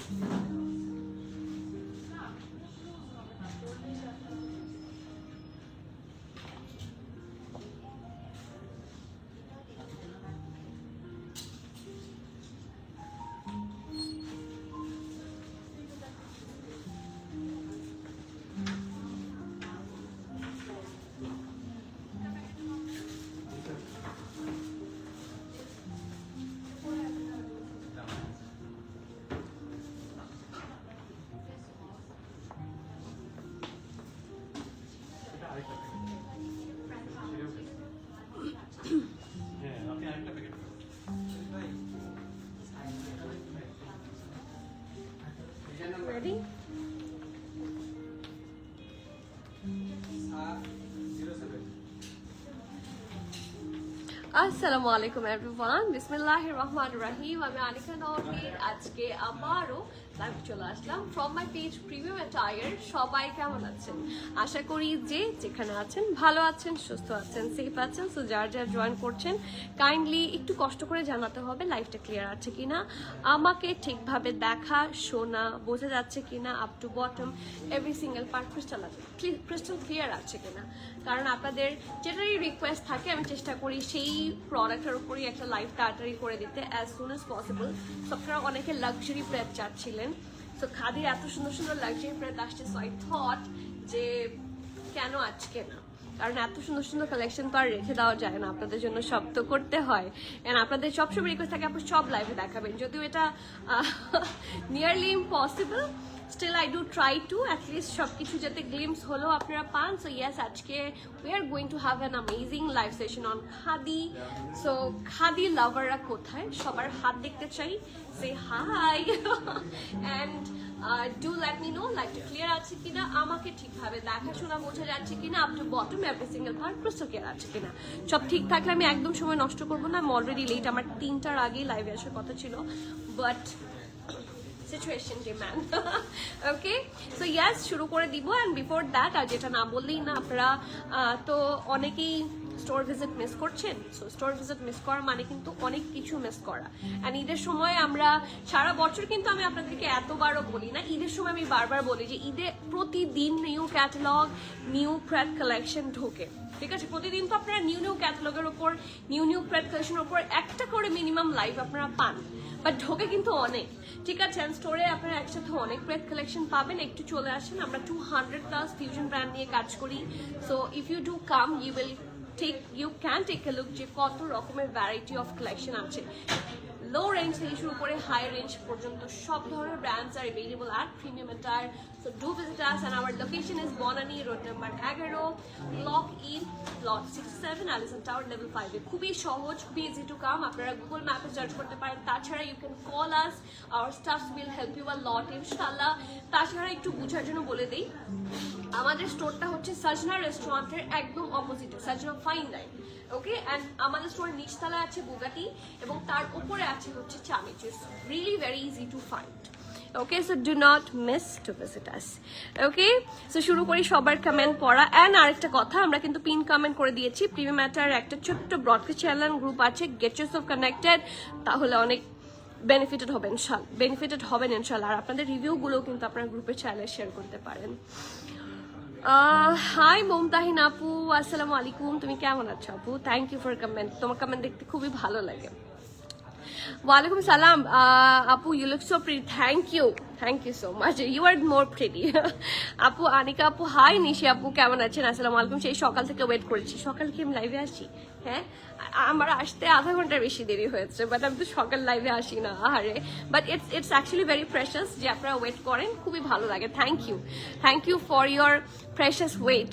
Ready? আসসালামু আলাইকুম everyone, বিসমিল্লাহির রহমানির রহিম। আমি আনিকা নওয়ার আজকে আবারও লাইভ চলে আসলাম from my page premium attire. সবাই কেমন আছেন? আশা করি যে যেখানে আছেন ভালো আছেন, সুস্থ আছেন, সেফ আছেন। সো যার যার জয়েন করছেন কাইন্ডলি একটু কষ্ট করে জানাতে হবে লাইভটা ক্লিয়ার আছে কিনা, আমাকে ঠিকভাবে দেখা শোনা বোঝা যাচ্ছে কিনা, up to bottom every single part crystal clear আছে কিনা। কারণ আপনাদের যেটারই রিকোয়েস্ট থাকে আমি চেষ্টা করি সেই প্রোডাক্টের উপরই একটা লাইভ তাড়াতাড়ি করে দিতে as soon as possible. So আপনারা অনেকে লাক্সারি প্রেড চাচ্ছিলেন, সো খাদির এত সুন্দর সুন্দর লাক্সারি প্রেড আসছে। সো আই থট যে কেন আজকে না, কারণ এত সুন্দর সুন্দর কালেকশন তো আর রেখে দেওয়া যায় না, আপনাদের জন্য সব তো করতে হয়। এন্ড আপনাদের সবসময় রিকোয়েস্ট থাকে আপনি সব লাইভে দেখাবেন, যদিও এটা nearly impossible, still I do try to at least সব কিছু যাতে গ্লিমস হলেও আপনারা পান। সো ইয়েস, আজকে we are going to have an amazing live session on khadi. So khadi লাভাররা কোথায়, সবার হাত দেখতে চাই, say hi and do let me know লাইভটা ক্লিয়ার আছে কিনা, আমাকে ঠিকভাবে দেখাশোনা বোঝা যাচ্ছে কিনা, up to bottom every single part crystal clear আছে কিনা। সব ঠিক থাকলে আমি একদম সময় নষ্ট করবো না। আমি অলরেডি লেট, আমার 3টার আগেই লাইভে আসার কথা ছিল, but situation demand. Okay, so ইয়াস শুরু করে দিব। অ্যান্ড বিফোর দ্যাট, আর যেটা না বললেই না, আপনারা তো অনেকেই স্টোর ভিজিট মিস করছেন। সো স্টোর ভিজিট মিস করা মানে কিন্তু অনেক কিছু মিস করা। অ্যান্ড ঈদের সময় আমরা সারা বছর কিন্তু আমি আপনাদেরকে এতবারও বলি না, ঈদের সময় আমি বারবার বলি যে ঈদে প্রতিদিন new catalogue, new prayed collection ঢোকে। ঠিক আছে, প্রতিদিন তো আপনারা নিউ নিউ ক্যাটালগের ওপর, নিউ প্রেড কালেকশনের ওপর একটা করে মিনিমাম লাইভ আপনারা পান, বাট ঢোকে কিন্তু অনেক। ঠিক আছে, স্টোরে আপনারা একসাথে অনেক প্রেড কালেকশন পাবেন। একটু চলে আসেন, আমরা 200+ ফিউশন ব্র্যান্ড নিয়ে কাজ করি। So if you do come you can take a look যে কত রকমের ভ্যারাইটি অফ কালেকশন আছে। লো রেঞ্জ থেকে শুরু করে হাই রেঞ্জ পর্যন্ত সব ধরনের brands R available at premium attire. So do visit us and our location is Bonani Road number 11, Block E, Plot 67, Allison Tower, level 5. খুবই সহজ, খুবই ইজি টু কাম। আপনারা গুগল ম্যাপে সার্চ করতে পারেন। তাছাড়া you can call us, our staff will help you a lot ইনশাআল্লাহ। তাছাড়া একটু বুঝার জন্য বলে দিই, আমাদের স্টোরটা হচ্ছে সাজনা রেস্টুরেন্টের একদম অপোজিটে, সাজনা ফাইন ডাইন। ওকে, অ্যান্ড আমাদের স্টোরের নিচতলায় আছে বুগাটি এবং তার উপরে আছে হচ্ছে চামিচ। It's really very easy to find. Okay, so do not miss to visit us. Okay, so শুরু করি সবার কমেন্ট পড়া। অ্যান্ড আরেকটা কথা, আমরা কিন্তু পিন কমেন্ট করে দিয়েছি, প্রিমিয়াম ম্যাটার একটা ছোট্ট ব্রডকাস্ট চ্যানেল গ্রুপ আছে, গেট ইউরসেলফ কানেক্টেড, তাহলে অনেক বেনিফিটেড হবেন ইনশাল্লাহ। আর আপনাদের রিভিউগুলো কিন্তু আপনার গ্রুপে চাইলে শেয়ার করতে পারেন। হাই মুমতাহিন আপু, আসসালামু আলাইকুম, তুমি কেমন আছো আপু? থ্যাংক ইউ ফর কমেন্ট, তোমার কমেন্ট দেখতে খুবই ভালো লাগে। ওয়ালাইকুম সালাম আপু, you look so pretty, thank you so much, you are more pretty. আপু আনিকা আপু হাই, নিশি আপু কেমন আছেন? আসসালামু আলাইকুম। সেই সকাল থেকে ওয়েট করেছি, সকাল কি আমি লাইভে আসি? হ্যাঁ, আমার আসতে আধা ঘন্টার বেশি দেরি হয়েছে, বাট আমি তো সকাল লাইভে আসি না, আহারে। But it's actually very precious যে আপনারা ওয়েট করেন, খুবই ভালো লাগে। Thank you for your precious wait.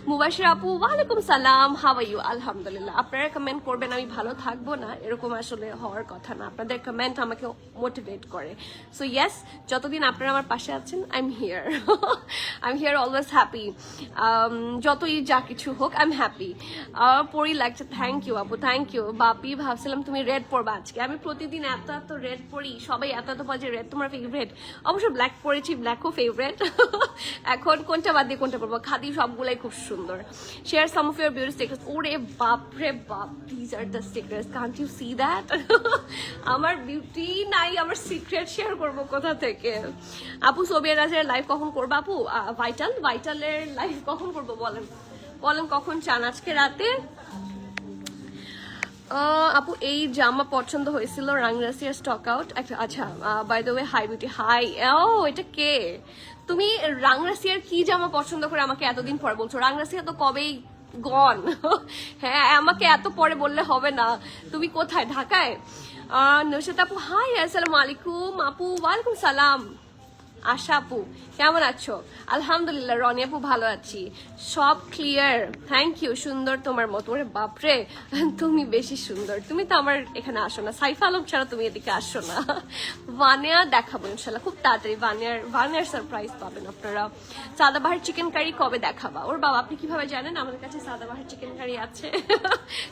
Mubashir আপু ওয়ালাইকুম সালাম, হাউ আর ইউ? আলহামদুলিল্লাহ। আপনারা কমেন্ট করবেন আমি ভালো থাকবো না, এরকম আসলে হওয়ার কথা না। আপনাদের কমেন্ট আমাকে মোটিভেট করে। সো ইয়েস, যতদিন আপনারা আমার পাশে আছেন, I am here always happy. যতই যা কিছু হোক, আই এম হ্যাপি। পরি লাগছে, থ্যাংক ইউ আপু, থ্যাংক ইউ। বাপি ভাবছিলাম তুমি রেড পরবা আজকে, আমি প্রতিদিন এত রেড পরি, সবাই এত বলে রেড তোমার ফেভারিট। অবশ্য ব্ল্যাক পরেছি, ব্ল্যাকও ফেভারিট। এখন কোনটা বাদ দিয়ে কোনটা পরবো? খাদি সবগুলাই খুব সুন্দর। Share some of your beauty secrets. ওরে বাপ রে বাপ, these are the secrets, can't you see that? আমার বিউটি নাই, আমার সিক্রেট শেয়ার করবো কোথা থেকে। আপু সোবিয়া রাজের লাইভ কখন করবো আপু? ভাইটালের লাইভ কখন করবো বলেন কখন চান? আজকে রাতে? আপু এই জামা পছন্দ হয়েছিল, রাংরাসিয়ার স্টক আউট। আচ্ছা, by the way hi beauty hi. ও এটা কে? তুমি রাংরাসিয়ার কি জামা পছন্দ করে আমাকে এতদিন পরে বলছো? রাংরাসিয়া তো কবেই গন। হ্যাঁ, আমাকে এত পরে বললে হবে না। তুমি কোথায়? ঢাকায়? নৌশাদ আপু হাই, আসসালামু আলাইকুম। আপু ওয়ালাইকুম সালাম। আশা আপু কেমন আছো? আলহামদুলিল্লাহ। রনি আপু ভালো আছি, সব ক্লিয়ার, থ্যাংক ইউ। সুন্দর তোমার মতো। ওরে বাপরে, তুমি বেশি সুন্দর। তুমি তো আমার এখানে আসো না, সাইফা আলম ছাড়া তুমি এদিকে আসো না। ভানিয়া দেখাবো ইনশাল্লাহ খুব তাড়াতাড়ি। ভানিয়ার সারপ্রাইজ পাবেন আপনারা। সাদাবাহার চিকেন কারি কবে দেখাবা? ওর বাবা, আপনি কিভাবে জানেন আমাদের কাছে সাদাবাহার চিকেন কারি আছে?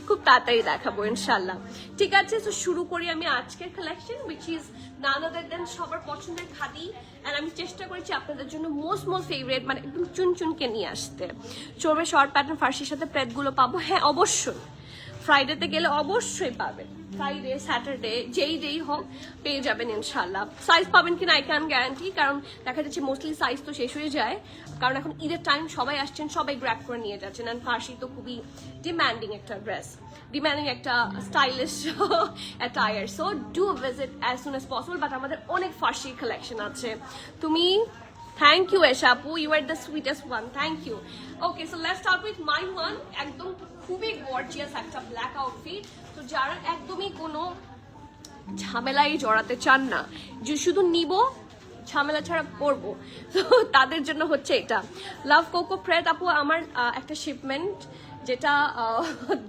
খুব তাড়াতাড়ি দেখাবো ইনশাল্লাহ। ঠিক আছে, তো শুরু করি আমি আজকের কালেকশন, উইচ ইজ নান আদার দেন সবার পছন্দের খাদি। আর আমি চেষ্টা করেছি আপনাদের জন্য মোস্ট ফেভারিট, মানে একদম চুনচুনকে নিয়ে আসতে। চোরবে শর্ট প্যাটার্ন ফার্সির সাথে প্রেদগুলো পাবো। হ্যাঁ অবশ্যই, ফ্রাইডেতে গেলে অবশ্যই পাবেন। ফ্রাইডে স্যাটারডে যেই ডেই হোক পেয়ে যাবেন ইনশাল্লাহ। সাইজ পাবেন কিনা আই ক্যান গ্যারান্টি, কারণ দেখা যাচ্ছে মোস্টলি সাইজ তো শেষ হয়ে যায়, কারণ এখন ঈদের টাইম, সবাই আসছেন, সবাই গ্র্যাব করে নিয়ে যাচ্ছেন। অ্যান্ড ফার্সি তো খুবই ডিম্যান্ডিং একটা ড্রেস, ডিম্যান্ডিং একটা stylish attire. So do visit as soon as possible. But আমাদের অনেক ফার্সি কালেকশন আছে। তুমি থ্যাংক ইউ এশা আপু, you are the sweetest one, thank you. Okay, so let's start with my one. একদম খুবই গর্জিয়াস একটা ব্ল্যাক আউটফিট। তো যারা একদমই কোনো ঝামেলায় জড়াতে চান না, যে শুধু নিব ঝামেলা ছাড়া পরবো, তো তাদের জন্য হচ্ছে এটা। লাভ কোকো প্রেড আপু, আমার একটা শিপমেন্ট যেটা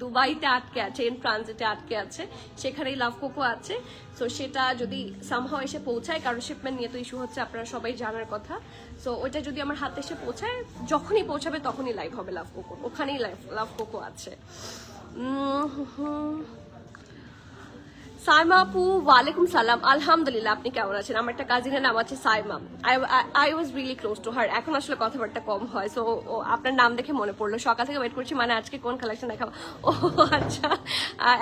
দুবাইতে আটকে আছে, ইন ট্রানজিটে আটকে আছে, সেখানেই লাভ কোকো আছে। সো সেটা যদি সামহাও এসে পৌঁছায়, কারণ শিপমেন্ট নিয়ে তো ইস্যু হচ্ছে, আপনারা সবাই জানার কথা। সো ওইটা যদি আমার হাতে এসে পৌঁছায়, যখনই পৌঁছাবে তখনই লাইভ হবে লাভ কোকো, ওখানেই লাভ কোকো আছে। সাইমা আপু ওয়ালাইকুম সালাম। আলহামদুলিল্লাহ, আপনি কেমন আছেন? আমার একটা কাজিনের নাম আছে Saima. I was really close to her. এখন আসলে কথাবার্তা কম হয়, সো আপনার নাম দেখে মনে পড়লো। সকাল থেকে ওয়েট করছি, মানে আজকে কোন কালেকশন দেখাবো। ও আচ্ছা,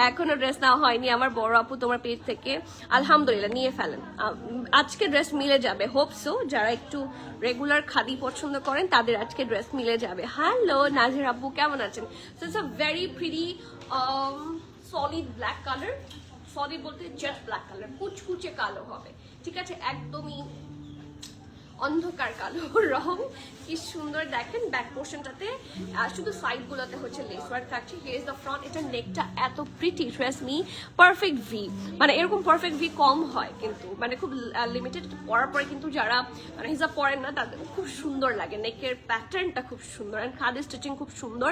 এখনো ড্রেস নেওয়া হয়নি আমার বড় আপু তোমার পেজ থেকে। আলহামদুলিল্লাহ, নিয়ে ফেলেন। আজকে ড্রেস মিলে যাবে, হোপ সো। যারা একটু রেগুলার খাদি পছন্দ করেন তাদের আজকে ড্রেস মিলে যাবে। হ্যালো নাজির আপু, কেমন আছেন? So it's a very pretty solid black colour. Solid বলতে জেট ব্ল্যাক কালার, কুচকুচে কালো হবে, ঠিক আছে? একদমই অন্ধকার কালো রং। কি সুন্দর দেখেন ব্যাক পোর্শনটাতে, শুধু সাইড গুলোতে হচ্ছে লেস ওয়ার্ক থাকছে। Here is the front. এটা নেকটা এত pretty, trace me perfect V, মানে এরকম পারফেক্ট ভি কম হয় কিন্তু, মানে খুব লিমিটেড। পরার পরে কিন্তু যারা মানে হিজাব পরেন না তাদের খুব সুন্দর লাগে। নেকের প্যাটার্নটা খুব সুন্দর, অ্যান্ড খাদি স্টিচিং খুব সুন্দর।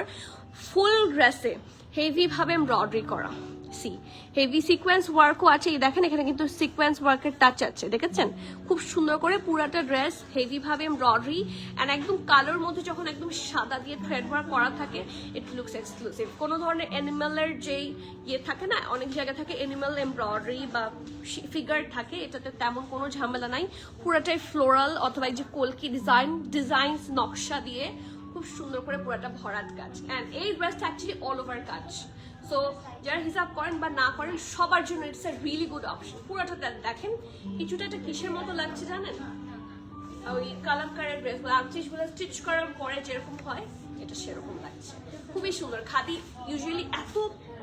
ফুল ড্রেসে হেভি ভাবে এমব্রয়ডারি করা, সি হেভি সিকোয়েন্স ওয়ার্কও আছে। এই দেখেন এখানে কিন্তু সিকোয়েন্স ওয়ার্কের টাচ আছে, দেখেছেন? খুব সুন্দর করে পুরাটা ড্রেস হেভি ভাবে এমব্রয়ডারি, অ্যান্ড একদম কালোর মধ্যে যখন একদম সাদা দিয়ে থ্রেড ওয়ার্ক করা থাকে, ইট লুকস এক্সক্লুসিভ। কোনো ধরনের অ্যানিমালের যেই ইয়ে থাকে না, অনেক জায়গায় থাকে অ্যানিমাল এমব্রয়ডারি বা ফিগার থাকে, এটাতে তেমন কোনো ঝামেলা নাই। পুরাটাই ফ্লোরাল অথবা এই যে কলকি ডিজাইন নকশা দিয়ে খুব সুন্দর করে পুরাটা ভরাট কাজ। অ্যান্ড এই ড্রেসটা অ্যাকচুয়ালি অল ওভার কাজ। সো যারা হিসাব করেন বা না করেন সবার জন্য it's a really good option. পুরোটা দেখেন, কিছুটা একটা কিসের মতো লাগছে জানেন? ওই কালামকারের ড্রেস বা আর্টিস্টগুলো স্টিচ করার পরে যেরকম হয়, এটা সেরকম লাগছে। খুবই সুন্দর। খাদি ইউজুয়ালি এত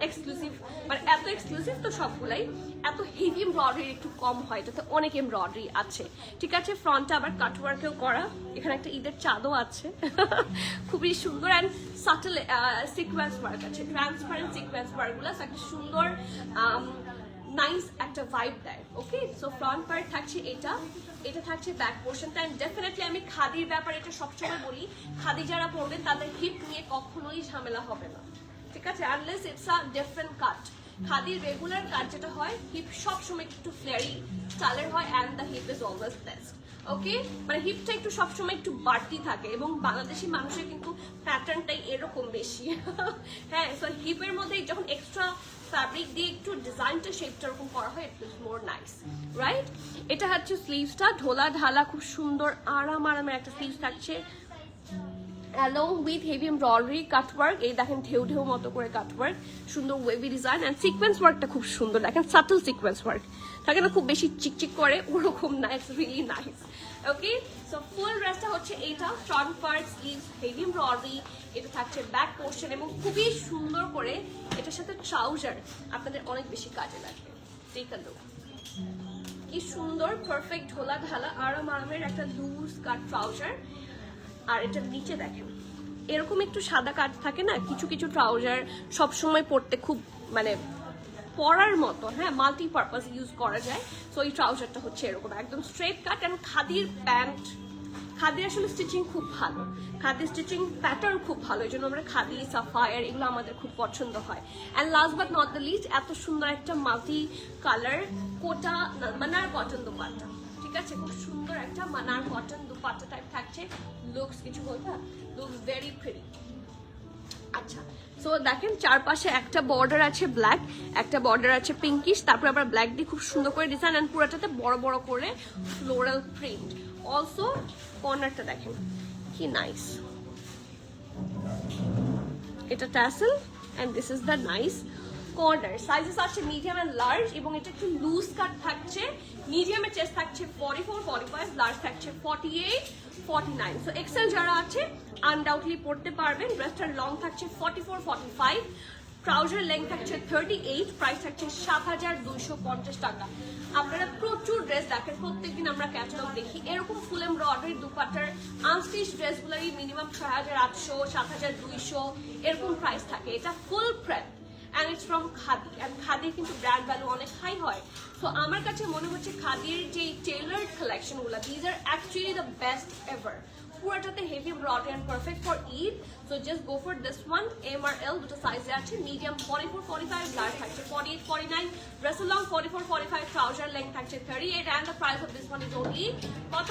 এক্সক্লুসিভ, মানে এত এক্সক্লুসিভ তো সবগুলাই, এত হেভি এমব্রয়ডারি একটু কম হয়, এটাতে অনেক এমব্রয়ডারি আছে, ঠিক আছে? ফ্রন্টে আবার কাটওয়ার্কেও করা, এখানে একটা ঈদের চাঁদও আছে। খুবই সুন্দর। অ্যান্ড সাটল সিকোয়েন্স ওয়ার্ক আছে, ট্রান্সপারেন্ট সিকোয়েন্স ওয়ার্কগুলো একটা সুন্দর নাইস একটা ভাইব দেয়। ওকে, সো ফ্রন্ট পার্ট থাকছে এটা থাকছে ব্যাক পোর্শনটা। অ্যান্ড ডেফিনেটলি আমি খাদির ব্যাপারে এটা সবসময় বলি, খাদি যারা পরবেন তাদের হিপ নিয়ে কখনোই ঝামেলা হবে না, ঠিক আছে? আনলেস ইটস আ ডিফারেন্ট কাট। খাদির রেগুলার কাট যেটা হয়, হিপ সবসময় একটু ফ্লেয়ারি স্টাইলের হয়, and the hip is always best. Okay, মানে হিপটা একটু সবসময় একটু বাড়তি থাকে, এবং বাংলাদেশি মানুষের কিন্তু প্যাটার্নটাই এরকম বেশি। হ্যাঁ, সো হিপের মধ্যে যখন এক্সট্রা ফ্যাব্রিক দিয়ে একটু ডিজাইনটা শেপটা এরকম করা হয়, it is more nice, right? এটা হচ্ছে স্লিভসটা, ঢোলা ঢালা খুব সুন্দর আরামের একটা স্লিভস থাকছে। along with heavy embroidery cut work, এই দেখেন ঢেউ ঢেউ মতো করে কাট ওয়ার্ক, সুন্দর ওয়েভি ডিজাইন অ্যান্ড সিকোয়েন্স ওয়ার্কটা খুব সুন্দর, দেখেন সাটল সিকোয়েন্স ওয়ার্ক থাকে না, খুব বেশি চিকচিক করে ওরকম না, it's really nice. Okay, so full ড্রেসটা হচ্ছে এইটা, front part, sleeves, heavy embroidery, এটা থাকছে ব্যাক পোর্শন এবং খুবই সুন্দর করে এটার সাথে ট্রাউজার আপনাদের অনেক বেশি কাজে লাগবে। টেক আ লুক, কি সুন্দর পারফেক্ট ঢোলা ঢালা আরামের একটা লুজ কাট ট্রাউজার। আর এটার নিচে দেখেন এরকম একটু সাদা কাট থাকে না, কিছু কিছু ট্রাউজার সবসময় পরতে খুব মানে পরার মতো, হ্যাঁ মাল্টি পারপাস ইউজ করা যায়। সো এই ট্রাউজারটা হচ্ছে এরকম একদম স্ট্রেট কাট অ্যান্ড খাদির প্যান্ট, খাদি আসলে স্টিচিং খুব ভালো, খাদি স্টিচিং প্যাটার্ন খুব ভালো, এই জন্য আমরা খাদি সাফায়ার এগুলো আমাদের খুব পছন্দ হয়। And last but not the least, এত সুন্দর একটা মাল্টি কালার কোটা মানার কটন দুপাট্টা, ঠিক আছে, খুব সুন্দর একটা মানার কটন দুপাট্টা টাইপ থাকছে। লুকস কিছু বলবা, লুকস ভেরি প্রিটি। আচ্ছা, সো দেখেন চারপাশে একটা বর্ডার আছে ব্ল্যাক, একটা বর্ডার আছে পিঙ্কিশ, তারপর আবার ব্ল্যাক দিয়ে খুব সুন্দর করে ডিজাইন অ্যান্ড পুরোটাতে বড় বড় করে ফ্লোরাল প্রিন্ট। অলসো কর্নারটা দেখেন কি নাইস, এটা tassel and this is the nice corner. Sizes আছে মিডিয়াম অ্যান্ড লার্জ এবং এটা একটু লুজ কাট থাকছে। মিডিয়ামের চেস্ট থাকছে 44, 45, লার্জ থাকছে 48, 49। সো এক্সেল যারা আছে আনডাউটলি পড়তে পারবেন। ড্রেসটার লং থাকছে 44, 45, ট্রাউজার লেন্থ থাকছে 38, প্রাইস থাকছে 7,250 টাকা। আপনারা প্রচুর ড্রেস দেখেন, প্রত্যেকদিন আমরা ক্যাটালগ দেখি, এরকম ফুল এমব্রয়ডারি দুপাট্টার আনস্টিচ ড্রেসগুলোরই মিনিমাম 6,800, 7,200 এরকম প্রাইস থাকে। এটা full prep and it's from khadi, and খাদির কিন্তু ব্র্যান্ড ভ্যালু অনেক হাই হয়। সো আমার কাছে মনে হচ্ছে খাদির যে টেইলার্ড কালেকশনগুলো, these are actually the best ever. পুরোটাতে heavy embroidery and perfect for Eid. So just go for this one. M আর এল দুটো সাইজে আছে, মিডিয়াম 44, 45, লার্জ থাকছে 48, 49, ড্রেস লং 44, 45, ট্রাউজার লেন্থ থাকছে 38 and the price of this one is only কত